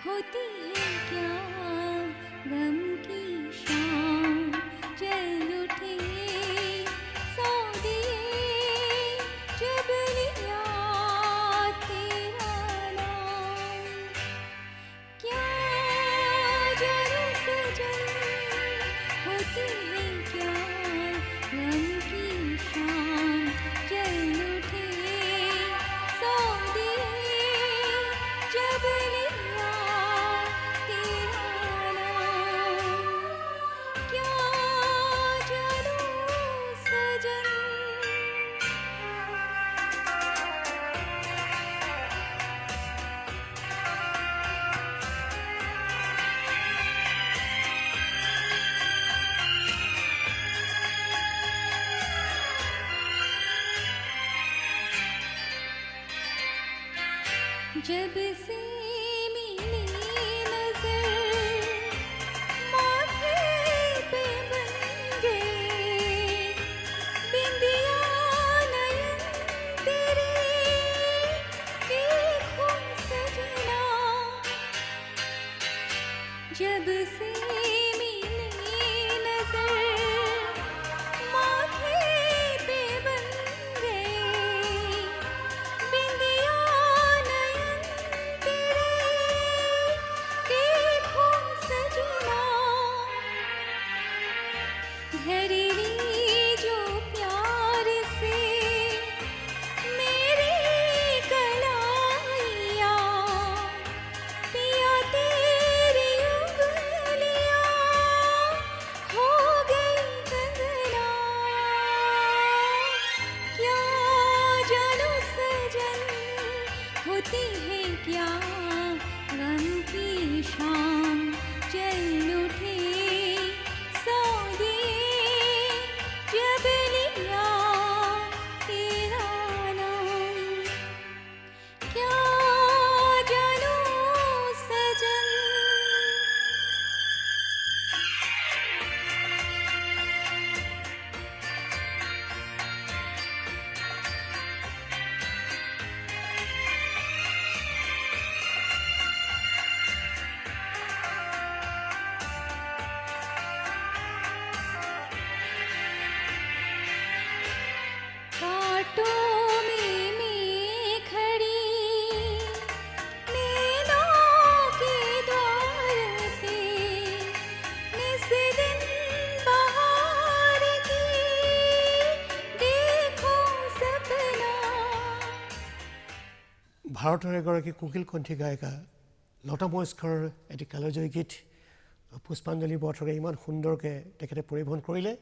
होती है क्या गम की शाम, चल उठे सौदिए जब लिया तेरा नाम, क्या जानू सजन होती है क्या गम की शाम, चल उठे सौदिए जब लिया तेरा नाम। जब से मिली नजर माथे पे बन गए बिंदिया नयन तेरे देखो सजना जब से मिली नजर माथे पे बन गए बिंदिया नयन तेरे देखो सजना धरनी जो प्यार से मेरी कलाइया पिया तेरी उंगलियां हो गई कंगना क्या जानू सजन होती है क्या गम की शाम चल उठे सौ दिए जब लिया तेरा नाम क्या जानू सजन कांटों में खड़ी नैनों के द्वार पे निस दिन बहार की देखो सपना ভাৰতৰ এগৰাকী কোকিল কণ্ঠী গায়িকা লতা মংগেশকাৰৰ এটি কালজয়ী গীত পুষ্পাঞ্জলি বৰঠাকুৰে ইমান সুন্দৰকৈ তেখেতে পৰিৱেশন কৰিলে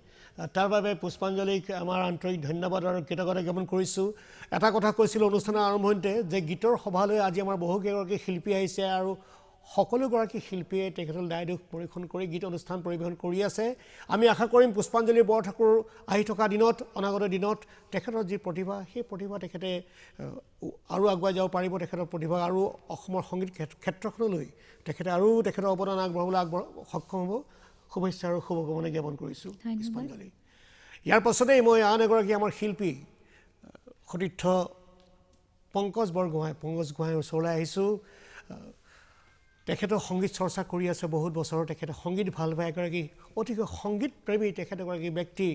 তাৰ বাবে পুষ্পাঞ্জলিক আমাৰ আন্তৰিক ধন্যবাদ আৰু কৃতজ্ঞতা জ্ঞাপন কৰিছোঁ এটা কথা কৈছিলোঁ অনুষ্ঠানৰ আৰম্ভণিতে যে গীতৰ সভালৈ আজি আমাৰ বহুকেইগৰাকী শিল্পী আহিছে আৰু সকলোগৰাকী শিল্পীয়ে তেখেতৰ দায় দোষ পৰীক্ষণ কৰি গীত অনুষ্ঠান পৰিৱেশন কৰি আছে আমি আশা কৰিম পুষ্পাঞ্জলি বৰঠাকুৰ আহি থকা দিনত অনাগত দিনত তেখেতৰ যি প্ৰতিভা সেই প্ৰতিভা তেখেতে আৰু আগুৱাই যাব পাৰিব তেখেতৰ প্ৰতিভা আৰু অসমৰ সংগীত ক্ষেত্ৰখনলৈ তেখেতে আৰু তেখেতৰ অৱদান আগবঢ়াবলৈ সক্ষম হ'ব শুভেচ্ছা আৰু শুভকামনা জ্ঞাপন কৰিছোঁ পুষ্পাঞ্জলি ইয়াৰ পাছতেই মই আন এগৰাকী আমাৰ শিল্পী সতীৰ্থ পংকজ বৰগোহাঁইৰ ওচৰলৈ আহিছোঁ তেখেতৰ সংগীত চৰ্চা কৰি আছে বহুত বছৰ তেখেতে সংগীত ভাল পায় এগৰাকী অতিকৈ সংগীত প্ৰেমী তেখেত এগৰাকী ব্যক্তি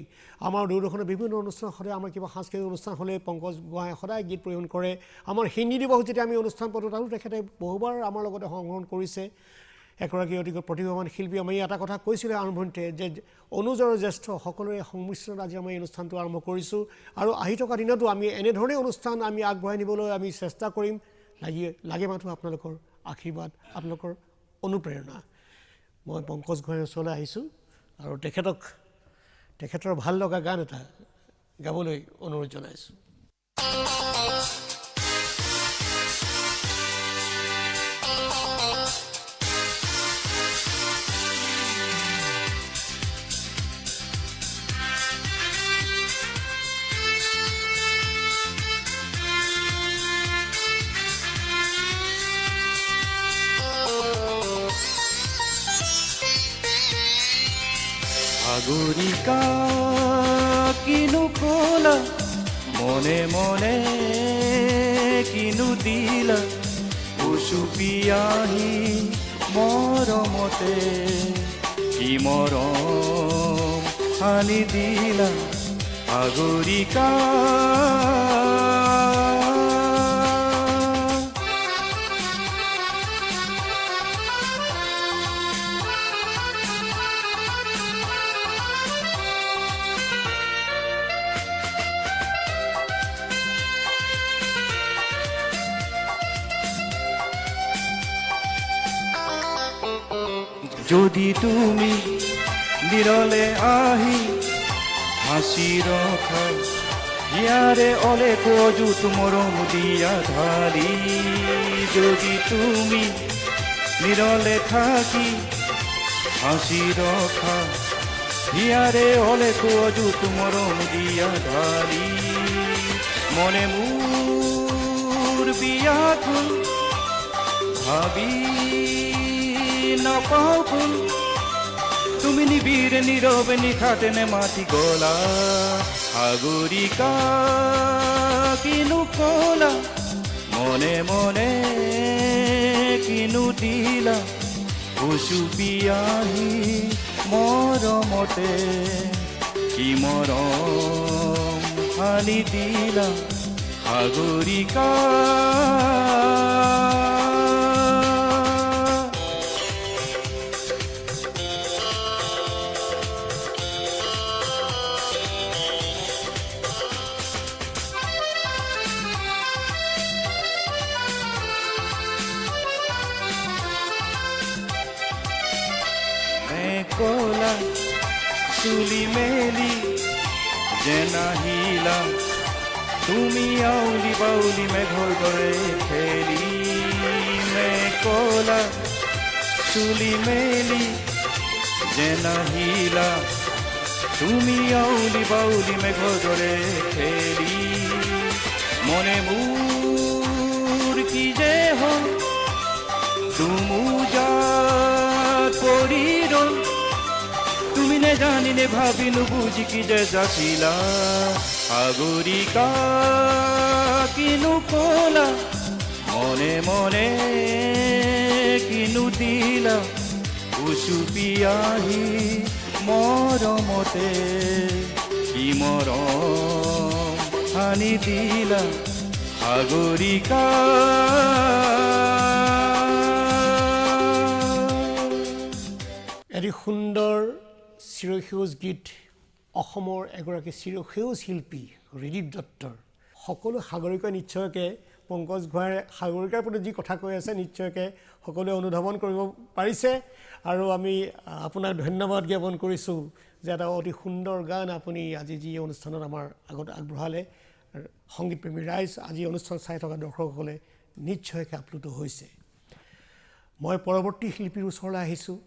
আমাৰ দূৰদৰ্শনৰ বিভিন্ন অনুষ্ঠান সদায় আমাৰ কিবা সাংস্কৃতিক অনুষ্ঠান হ'লে পংকজ গোহাঁই সদায় গীত পৰিৱেশন কৰে আমাৰ হিন্দী দিৱস যেতিয়া আমি অনুষ্ঠান পাতোঁ তাতো তেখেতে বহুবাৰ আমাৰ লগতে অংশগ্ৰহণ কৰিছে এগৰাকী অতিকৈ প্ৰতিভাৱান শিল্পী আমি এটা কথা কৈছিলোঁ আৰম্ভণিতে যে অনুজ আৰু জ্যেষ্ঠ সকলোৰে সংমিশ্ৰণত আজি আমি এই অনুষ্ঠানটো আৰম্ভ কৰিছোঁ আৰু আহি থকা দিনতো আমি এনেধৰণে অনুষ্ঠান আমি আগবঢ়াই নিবলৈ আমি চেষ্টা কৰিম লাগে মাথো আপোনালোকৰ আশীৰ্বাদ আপোনালোকৰ অনুপ্ৰেৰণা মই পংকজ গোহাঁইৰ ওচৰলৈ আহিছোঁ আৰু তেখেতৰ ভাল লগা গান এটা গাবলৈ অনুৰোধ জনাইছোঁ সাগৰিকা কিনু কলা মনে মনে কিনু দিলা উচুপি আহি মৰমতে কি মৰম আনি দিলা সাগৰিকা যদি তুমি বিৰলে আহি হাসি ৰখা ইয়াৰে অলে কজুত মৰম দিয়া ঢালি যদি তুমি বিৰলে থাকি হাসি ৰখা ইয়াৰে অলে কজুত মৰম দিয়া ঢালি মনে মোৰ বিয়াটো ভাবি নাপাওঁ কোন তুমি নিবিড় নীরবে নিখাটেনে মাটি গলা সাগরিকা কিনো কলা মনে মনে কিনো দিলা উচুপি আহি মৰমতে কি মৰম আনি দিলা সাগৰিকা কলা চুলি মেলি যে নাহিলা তুমি আউলি বাউলি মেঘৰ দৰে খেলি কলা চুলি মেলি যে নাহিলা তুমি আউলি বাউলি মেঘৰ দৰে খেলি মনে মোৰ কি যে হ'ল তুমুজাত পৰি ৰ'ল তুমি নেজানি নেভাবি নুবুজি কি যে যাচিলা সাগৰিকা কিনো কলা মনে মনে কিনো দিলা উচুপি আহি মৰমতে কি মৰম আনি দিলা সাগৰিকা এটি সুন্দৰ চিৰসেউজ গীত অসমৰ এগৰাকী চিৰসেউজ শিল্পী ৰিদীপ দত্তৰ সকলো সাগৰিকা নিশ্চয়কৈ পংকজ গোহাঁইৰ সাগৰিকাৰ প্ৰতি যি কথা কৈ আছে নিশ্চয়কৈ সকলোৱে অনুধাৱন কৰিব পাৰিছে আৰু আমি আপোনাক ধন্যবাদ জ্ঞাপন কৰিছোঁ যে এটা অতি সুন্দৰ গান আপুনি আজি যি অনুষ্ঠানত আমাৰ আগত আগবঢ়ালে সংগীতপ্ৰেমী ৰাইজ আজি অনুষ্ঠান চাই থকা দৰ্শকসকলে নিশ্চয়কৈ আপ্লুত হৈছে মই পৰৱৰ্তী শিল্পীৰ ওচৰলৈ আহিছোঁ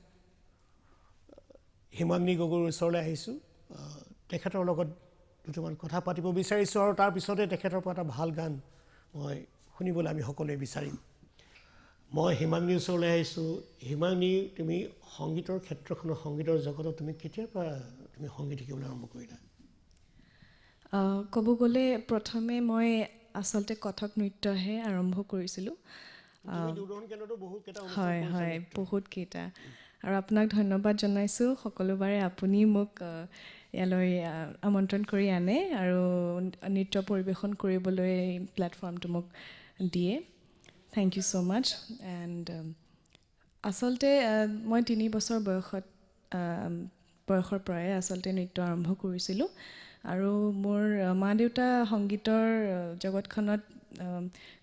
হিমাংগী গগৈৰ ওচৰলৈ আহিছোঁ তেখেতৰ লগত দুটামান কথা পাতিব বিচাৰিছোঁ আৰু তাৰপিছতে তেখেতৰ পৰা এটা ভাল গান মই শুনিবলৈ আমি সকলোৱে বিচাৰিম মই হিমাংগীৰ ওচৰলৈ আহিছোঁ হিমাংগী তুমি সংগীতৰ ক্ষেত্ৰখনৰ সংগীতৰ জগতত তুমি কেতিয়াৰ পৰা তুমি সংগীত শিকিবলৈ আৰম্ভ কৰিলা ক'ব গ'লে প্ৰথমে মই আচলতে কথক নৃত্যহে আৰম্ভ কৰিছিলোঁ হয় হয় বহুতকেইটা আৰু আপোনাক ধন্যবাদ জনাইছোঁ সকলোবাৰে আপুনি মোক ইয়ালৈ আমন্ত্ৰণ কৰি আনে আৰু নৃত্য পৰিৱেশন কৰিবলৈ প্লেটফৰ্মটো মোক দিয়ে thank you so' much and আচলতে মই 3 বছৰ বয়সৰ পৰাই আচলতে নৃত্য আৰম্ভ কৰিছিলোঁ আৰু মোৰ মা দেউতা সংগীতৰ জগতখনত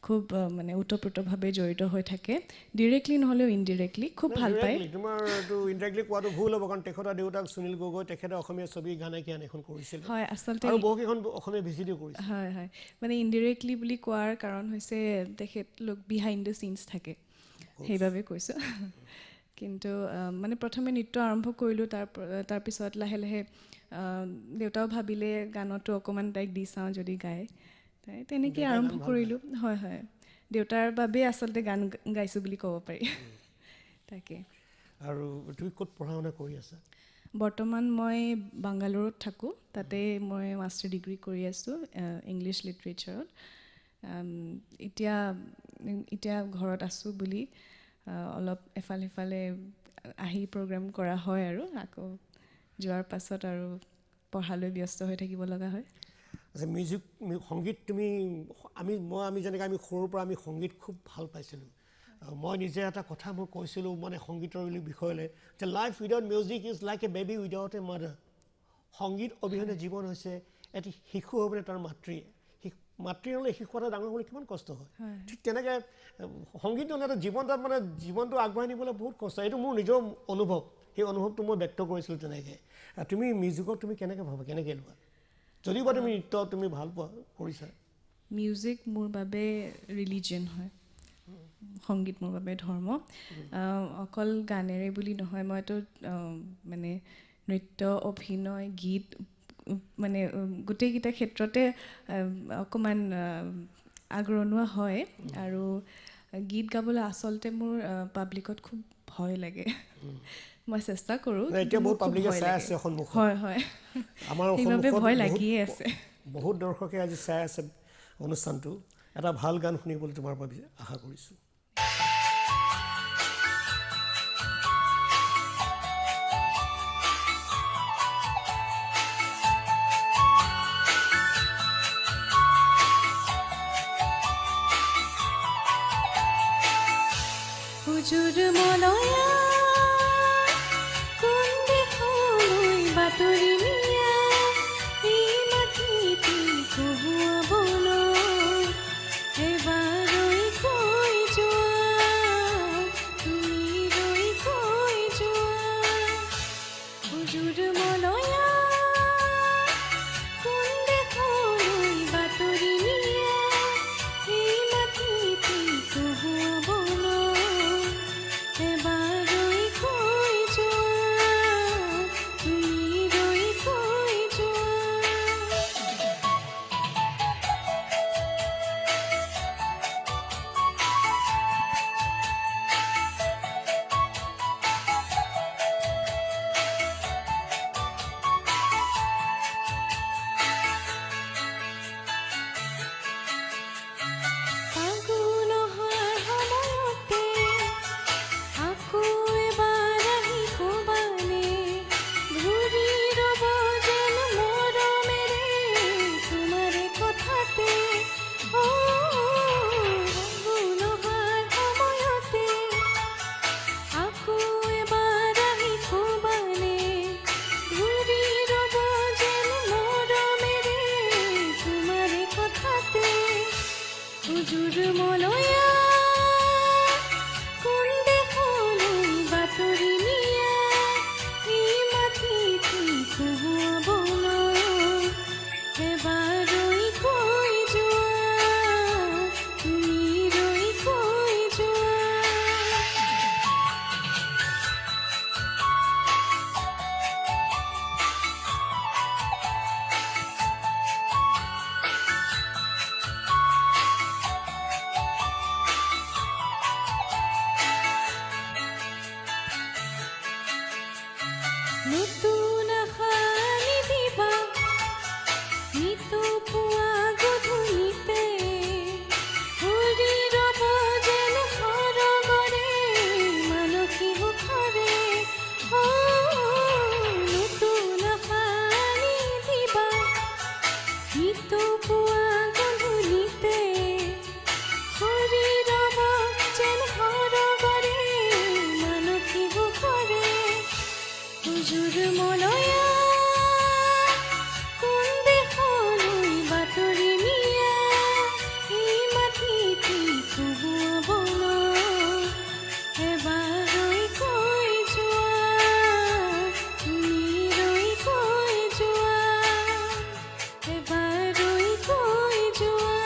খুব মানে ওতঃপ্ৰোতভাৱে জড়িত হৈ থাকে ডিৰেক্টলি নহ'লেও ইনডিৰেক্টলি খুব ভাল পায় তোমাৰটো ইনডিৰেক্টলি কোৱাটো ভুল হ'ব কাৰণ তেখেতৰ দেউতাক সুনীল গগৈ তেখেতে অসমীয়া ছবি গানে কিয়ান এখন কৰিছিল হয় আচলতে আৰু বহুকেইখন অসমীয়া ভিডিঅ' কৰিছিল হয় হয় মানে ইনডিৰেক্টলি বুলি কোৱাৰ কাৰণ হৈছে তেখেত লোক বিহাইণ্ড দ্য চিনছ থাকে সেইবাবে কৈছোঁ কিন্তু মানে প্ৰথমে নৃত্য আৰম্ভ কৰিলোঁ তাৰপিছত লাহে লাহে দেউতাও ভাবিলে গানতো অকণমান তাইক দি চাওঁ যদি গায় তেনেকৈ আৰম্ভ কৰিলোঁ হয় হয় দেউতাৰ বাবে আচলতে গান গাইছোঁ বুলি ক'ব পাৰি তাকে আৰু তুমি ক'ত পঢ়া শুনা কৰি আছা বৰ্তমান মই বাংগালোৰত থাকোঁ তাতে মই মাষ্টাৰ ডিগ্ৰী কৰি আছোঁ ইংলিছ লিটাৰেচাৰত এতিয়া ঘৰত আছোঁ বুলি অলপ এফালে সিফালে আহি প্ৰগ্ৰাম কৰা হয় আৰু আকৌ যোৱাৰ পাছত আৰু পঢ়ালৈ ব্যস্ত হৈ থাকিব লগা হয় আচ্ছা মিউজিক সংগীত তুমি আমি যেনেকৈ আমি সৰুৰ পৰা আমি সংগীত খুব ভাল পাইছিলোঁ মই নিজে এটা কথা মই কৈছিলোঁ মানে সংগীতৰ বিষয়লৈ যে life without music is like a baby without a mother সংগীত অবিহনে জীৱন হৈছে এটি শিশু হ'বলৈ তাৰ মাতৃ হ'লে শিশু এটা ডাঙৰ হ'বলৈ কিমান কষ্ট হয় ঠিক তেনেকৈ সংগীত এটা জীৱনটো আগবঢ়াই নিবলৈ বহুত কষ্ট এইটো মোৰ নিজৰ অনুভৱ সেই অনুভৱটো মই ব্যক্ত কৰিছিলোঁ তেনেকৈ তুমি মিউজিকক তুমি কেনেকৈ ভাবা কেনেকৈ লোৱা যদিও বা তুমি নৃত্য তুমি ভাল পোৱা কৰিছা মিউজিক মোৰ বাবে ৰিলিজন হয় সংগীত মোৰ বাবে ধৰ্ম অকল গানেৰে বুলি নহয় মইতো মানে নৃত্য অভিনয় গীত মানে গোটেইকেইটা ক্ষেত্ৰতে অকণমান আগৰণুৱা হয় আৰু গীত গাবলৈ আচলতে মোৰ পাব্লিকত খুব ভয় লাগে মই চেষ্টা কৰোঁ নাই, এতিয়া বহুত পাব্লিকে চাই আছে সন্মুখত। হয় হয় আমাৰ সেইবাবে সন্মুখত ভয় বহুত- লাগিয়ে আছে বহুত দৰ্শকে আজি চাই আছে অনুষ্ঠানটো। এটা ভাল গান শুনিবলৈ তোমাৰ পৰা আশা কৰিছোঁ। হুজুৰ মলয়া কোন দেশলৈ বাতৰি নিয়া এই মাটিতে কহুৱাবলৈ এবাৰ ৰৈ কৈ যোৱা তুমি ৰৈ কৈ যোৱা হুজুৰ মলয়া কোন দেশলৈ বাতৰি নিয়া এই মাটিতে কহুৱাবলৈ এবাৰ ৰৈ কৈ যোৱা তুমি ৰৈ কৈ যোৱা ফাগুন অহাৰ সময়তে আকৌ এবাৰ আহি ক'বানে ঘূৰি ৰ'ব যেন মৰমেৰে তোমাৰে কথাতে ফাগুন অহাৰ সময়তে আকৌ এবাৰ আহি ক'বানে ঘূৰি ৰ'ব যেন মৰমেৰে তোমাৰে কথাতে হুজুৰ মলয়া কোন দেশলৈ বাতৰি নিয়া এই মাটিতে কহুৱাবলৈ এবাৰ ৰৈ কৈ যোৱা তুমি ৰৈ কৈ নতুন আশা নিদিবা নিতু পুৱা গধূলিতে ঘূৰি ৰ'ব যেন সৰগৰে মানসী সুখৰে নতুন আশা নিদিবা নিতু পুৱা গধূলিতে ঘূৰি ৰ'ব যেন সৰগৰে মানসী সুখৰে হুজুৰ মলয়া কোন দেশলৈ বাতৰি নিয়া এই মাটিতে কহুৱাবলৈ এবাৰ ৰৈ কৈ যোৱা তুমি ৰৈ কৈ যোৱা এবাৰ ৰৈ কৈ যোৱা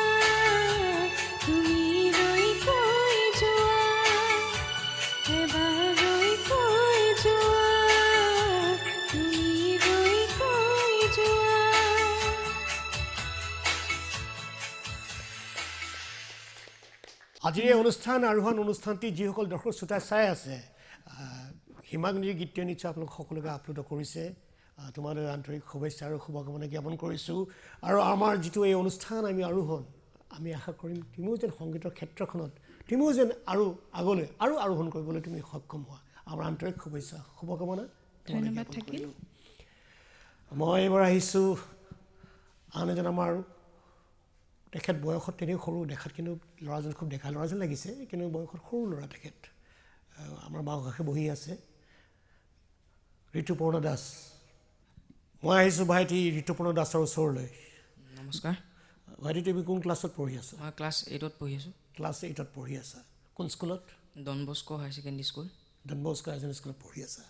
তুমি ৰৈ কৈ যোৱা এবাৰ ৰৈ কৈ যোৱা তুমি ৰৈ কৈ যোৱা আজিৰ এই অনুষ্ঠান আৰোহণ অনুষ্ঠানটি যিসকল দৰ্শক শ্ৰোতাই চাই আছে হিমাগ্নিৰ গীতটোৱে নিশ্চয় আপোনালোক সকলোকে আপলোড কৰিছে। তোমালৈ আন্তৰিক শুভেচ্ছা আৰু শুভকামনা জ্ঞাপন কৰিছোঁ। আৰু আমাৰ যিটো এই অনুষ্ঠান আমি আৰোহণ আমি আশা কৰিম তুমিও যেন সংগীতৰ ক্ষেত্ৰখনত তুমিও যেন আৰু আগলৈ আৰু আৰোহণ কৰিবলৈ তুমি সক্ষম হোৱা। আমাৰ আন্তৰিক শুভেচ্ছা শুভকামনা তোমালৈ ধন্যবাদ জ্ঞাপন থাকিল। কৰিলোঁ। মই এইবাৰ আহিছোঁ আন এজন আমাৰ তেখেত বয়সত তেনেই সৰু, দেখাত কিন্তু ল'ৰাজন খুব ডেকা ল'ৰা যেন লাগিছে, কিন্তু বয়সত সৰু ল'ৰা তেখেত। আমাৰ বাওঁকাষে বহি আছে ঋতুপৰ্ণ দাস। মই আহিছোঁ ভাইটি ঋতুপৰ্ণ দাসৰ ওচৰলৈ। নমস্কাৰ, ভাইটি তুমি কোন ক্লাছত পঢ়ি আছা? মই ক্লাছ 8ত পঢ়ি আছোঁ। ক্লাছ 8ত পঢ়ি আছা। কোন স্কুলত? Don Bosco higher secondary school. Don Bosco higher স্কুলত পঢ়ি আছা।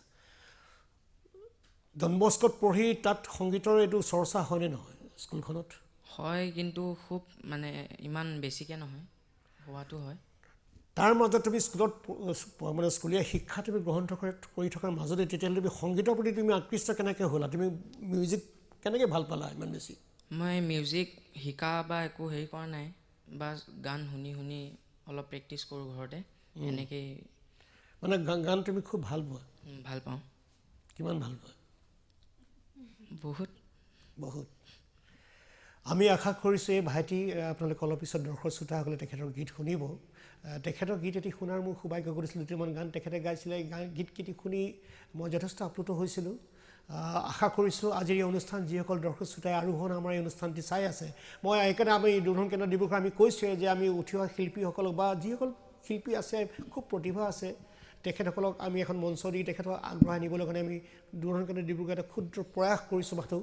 ডন বস্কোত পঢ়ি তাত সংগীতৰ এইটো চৰ্চা হয়নে নহয় স্কুলখনত? হয়, কিন্তু খুব মানে ইমান বেছিকৈ নহয়, হোৱাটো হয়। তাৰ মাজত তুমি স্কুলত মানে স্কুলীয়া শিক্ষা তুমি গ্ৰহণ কৰি থকাৰ মাজতে তেতিয়াহ'লে তুমি সংগীতৰ প্ৰতি তুমি আকৃষ্ট কেনেকৈ হ'লা? তুমি মিউজিক কেনেকৈ ভাল পালা ইমান বেছি? মই মিউজিক শিকা বা একো হেৰি কৰা নাই, বা গান শুনি শুনি অলপ প্ৰেক্টিছ কৰোঁ ঘৰতে এনেকেই মানে গান তুমি খুব ভাল পোৱা? ভাল পাওঁ কিমান ভাল পোৱা? বহুত বহুত। আমি আশা কৰিছোঁ এই ভাইটি আপোনালোকে অলপ পিছত দৰ্শক শ্ৰোতাসকলে তেখেতৰ গীত শুনিব। তেখেতৰ গীত এটি শুনাৰ মোৰ সৌভাগ্য কৰিছিলোঁ। দুটামান গান তেখেতে গাইছিলে। এই গীতকেইটি শুনি মই যথেষ্ট আপ্লুত হৈছিলোঁ। আশা কৰিছোঁ আজিৰ এই অনুষ্ঠান যিসকল দৰ্শক শ্ৰোতাই আৰোহণ আমাৰ এই অনুষ্ঠানটি চাই আছে, মই সেইকাৰণে আমি দূৰদৰ্শন কেন্দ্ৰ ডিব্ৰুগড় আমি কৈছোঁৱে যে আমি উঠি অহা শিল্পীসকলক বা যিসকল শিল্পী আছে খুব প্ৰতিভা আছে তেখেতসকলক আমি এখন মঞ্চ দি তেখেতক আগবঢ়াই নিবলৈ কাৰণে আমি দূৰদৰ্শন কেন্দ্ৰ ডিব্ৰুগড় এটা ক্ষুদ্ৰ প্ৰয়াস কৰিছোঁ মাথো।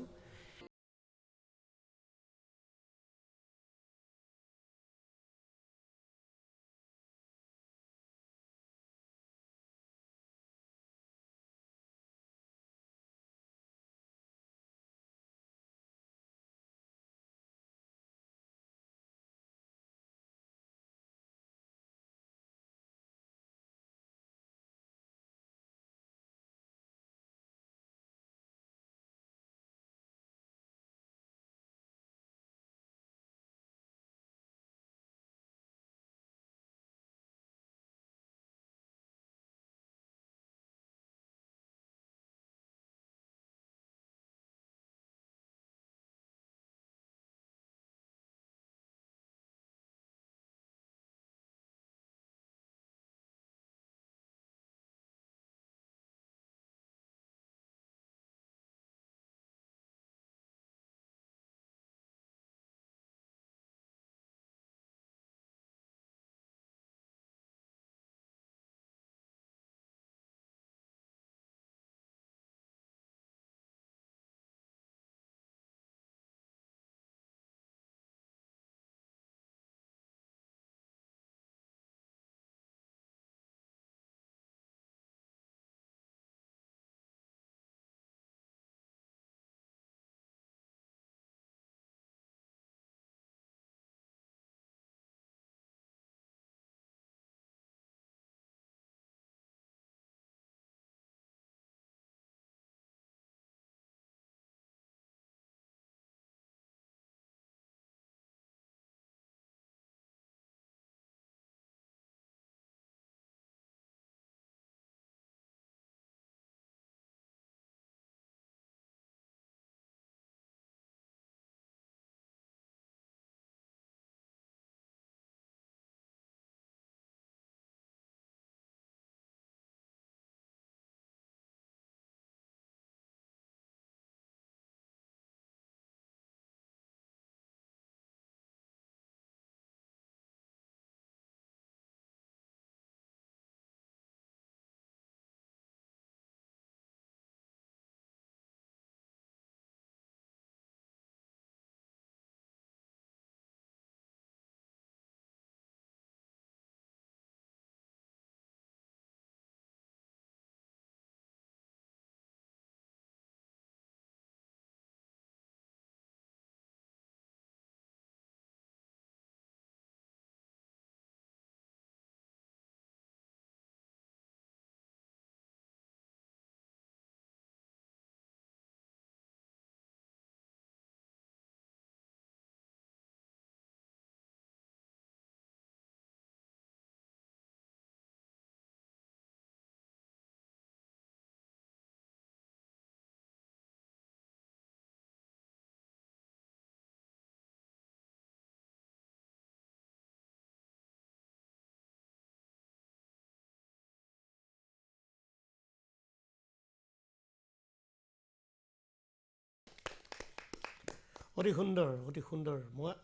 অতি সুন্দৰ, অতি সুন্দৰ।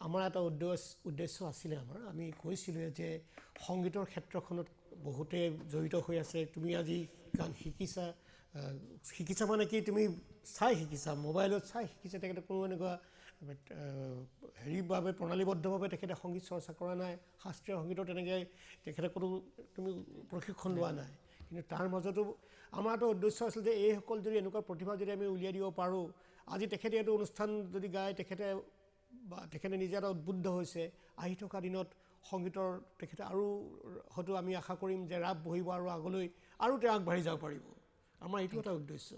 আমাৰ এটা উদ্দেশ্য আছিলে আমি কৈছিলোঁ যে সংগীতৰ ক্ষেত্ৰখনত বহুতে জড়িত হৈ আছে। তুমি আজি গান শিকিছা মানে কি তুমি চাই শিকিছা, মোবাইলত চাই শিকিছা। তেখেতে কোনো এনেকুৱা হেৰিভাৱে প্ৰণালীবদ্ধভাৱে তেখেতে সংগীত চৰ্চা কৰা নাই। শাস্ত্ৰীয় সংগীতৰ তেনেকৈ তেখেতে কোনো তুমি প্ৰশিক্ষণ লোৱা নাই। কিন্তু তাৰ মাজতো আমাৰ এটা উদ্দেশ্য আছিল যে এইসকল যদি এনেকুৱা প্ৰতিভা যদি আমি উলিয়াই দিব পাৰোঁ, আজি তেখেতে এইটো অনুষ্ঠান যদি গায় তেখেতে নিজে এটা উদ্বুদ্ধ হৈছে। আহি থকা দিনত সংগীতৰ তেখেতে আৰু হয়তো আমি আশা কৰিম যে ৰাপ বহিব আৰু আগলৈ আৰু তেওঁ আগবাঢ়ি যাব পাৰিব। আমাৰ এইটো এটা উদ্দেশ্য।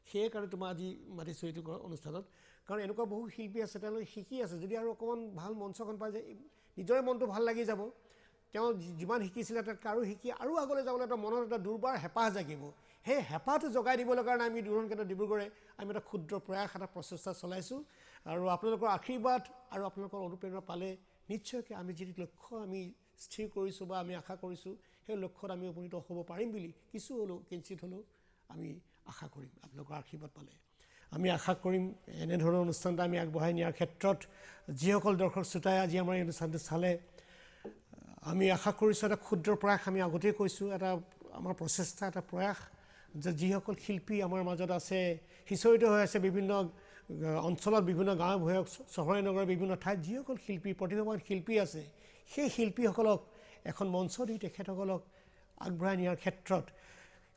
সেইকাৰণে তোমাৰ আজি মাতিছোঁ এইটো অনুষ্ঠানত, কাৰণ এনেকুৱা বহু শিল্পী আছে তেওঁলোকে শিকি আছে। যদি আৰু অকণমান ভাল মঞ্চখন পায় যে নিজৰে মনটো ভাল লাগি যাব। তেওঁ যিমান শিকিছিলে তাতকৈ আৰু শিকি আৰু আগলৈ যাবলৈ এটা মনত এটা দুৰ্বাৰ হেঁপাহ জাগিব। সেই হেঁপাহটো জগাই দিবলৈ কাৰণে আমি দূৰদৰ্শন কেন্দ্ৰ ডিব্ৰুগড়ে আমি এটা ক্ষুদ্ৰ প্ৰয়াস এটা প্ৰচেষ্টা চলাইছোঁ আৰু আপোনালোকৰ আশীৰ্বাদ আৰু আপোনালোকৰ অনুপ্ৰেৰণা পালে নিশ্চয়কৈ আমি যিটো লক্ষ্য আমি স্থিৰ কৰিছোঁ বা আমি আশা কৰিছোঁ সেই লক্ষ্যত আমি উপনীত হ'ব পাৰিম বুলি কিছু হ'লেও কিঞ্চিত হ'লেও আমি আশা কৰিম আপোনালোকৰ আশীৰ্বাদ পালে। আমি আশা কৰিম এনেধৰণৰ অনুষ্ঠানটো আমি আগবঢ়াই নিয়াৰ ক্ষেত্ৰত যিসকল দৰ্শক শ্ৰোতাই আজি আমাৰ এই অনুষ্ঠানটো চালে আমি আশা কৰিছোঁ এটা ক্ষুদ্ৰ প্ৰয়াস আমি আগতেই কৈছোঁ এটা আমাৰ প্ৰচেষ্টা এটা প্ৰয়াস যে যিসকল শিল্পী আমাৰ মাজত আছে সিঁচৰিত হৈ আছে বিভিন্ন অঞ্চলত বিভিন্ন গাঁৱে ভূঞে চহৰে নগৰে বিভিন্ন ঠাইত যিসকল শিল্পী প্ৰতিভাৱান শিল্পী আছে সেই শিল্পীসকলক এখন মঞ্চ দি তেখেতসকলক আগবঢ়াই নিয়াৰ ক্ষেত্ৰত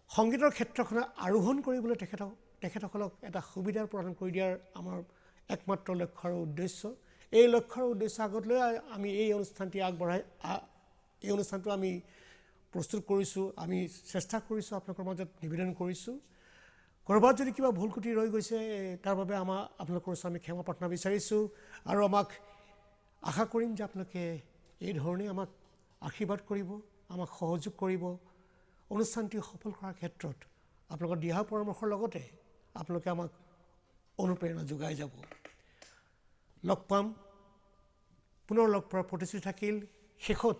সংগীতৰ ক্ষেত্ৰখনত আৰোহণ কৰিবলৈ তেখেতসকলক এটা সুবিধা প্ৰদান কৰি দিয়াৰ আমাৰ একমাত্ৰ লক্ষ্য আৰু উদ্দেশ্য। এই লক্ষ্য আৰু উদ্দেশ্য আগত লৈ আমি এই অনুষ্ঠানটো আমি প্ৰস্তুত কৰিছোঁ, আমি চেষ্টা কৰিছোঁ আপোনালোকৰ মাজত নিবেদন কৰিছোঁ। ক'ৰবাত যদি কিবা ভুল ক্ৰুটি ৰৈ গৈছে তাৰ বাবে আপোনালোকৰ ওচৰত আমি ক্ষমা প্ৰাৰ্থনা বিচাৰিছোঁ আৰু আমাক আশা কৰিম যে আপোনালোকে এই ধৰণে আমাক আশীৰ্বাদ কৰিব, আমাক সহযোগ কৰিব, অনুষ্ঠানটি সফল কৰাৰ ক্ষেত্ৰত আপোনালোকৰ দিহা পৰামৰ্শৰ লগতে আপোনালোকে আমাক অনুপ্ৰেৰণা যোগাই যাব। লগ পাম, পুনৰ লগ পোৱাৰ প্ৰতিশ্ৰুতি থাকিল। শেষত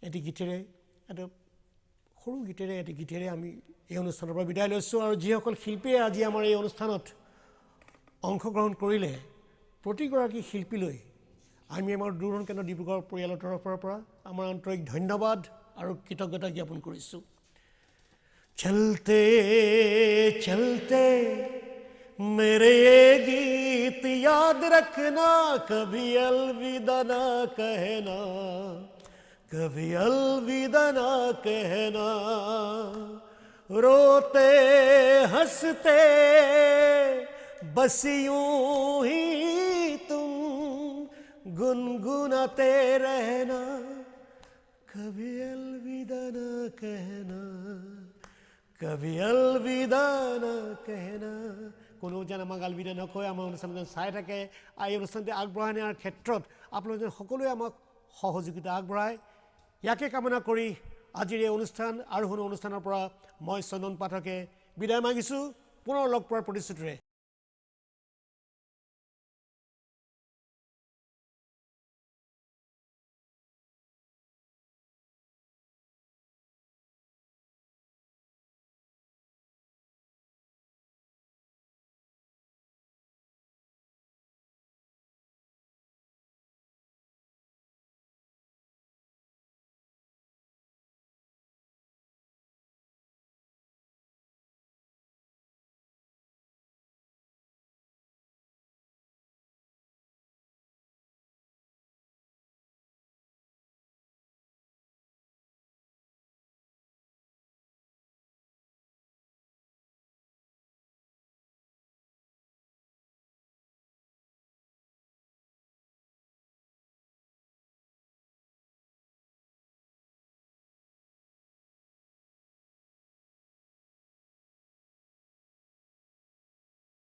এটি গীতেৰে এটা সৰু গীতেৰে আমি এই অনুষ্ঠানৰ পৰা বিদায় লৈছোঁ আৰু যিসকল শিল্পীয়ে আজি আমাৰ এই অনুষ্ঠানত অংশগ্ৰহণ কৰিলে প্ৰতিগৰাকী শিল্পীলৈ আমি আমাৰ দূৰদৰ্শন কেন্দ্ৰ ডিব্ৰুগড় পৰিয়ালৰ তৰফৰ পৰা আমাৰ আন্তৰিক ধন্যবাদ আৰু কৃতজ্ঞতা জ্ঞাপন কৰিছোঁ। চলতে চলতে मेरे ये गीत याद रखना, कभी अलविदा ना कहना, कभी अलविदा ना कहना, रोते हंसते बस यूं ही तुम गुनगुनाते रहना, कभी अलविदा ना कहना, कभी अलविदा ना कहना। কোনো যেন আমাক আলবিদা নকয়, আমাৰ অনুষ্ঠানজন চাই থাকে। এই অনুষ্ঠানটি আগবঢ়াই নিয়াৰ ক্ষেত্ৰত আপোনালোকে সকলোৱে আমাক সহযোগিতা আগবঢ়ায়। ইয়াকে কামনা কৰি আজিৰ এই অনুষ্ঠান আৰোহণ অনুষ্ঠানৰ পৰা মই চন্দন পাঠকে বিদায় মাগিছোঁ পুনৰ লগ পোৱাৰ প্ৰতিশ্ৰুতিৰে।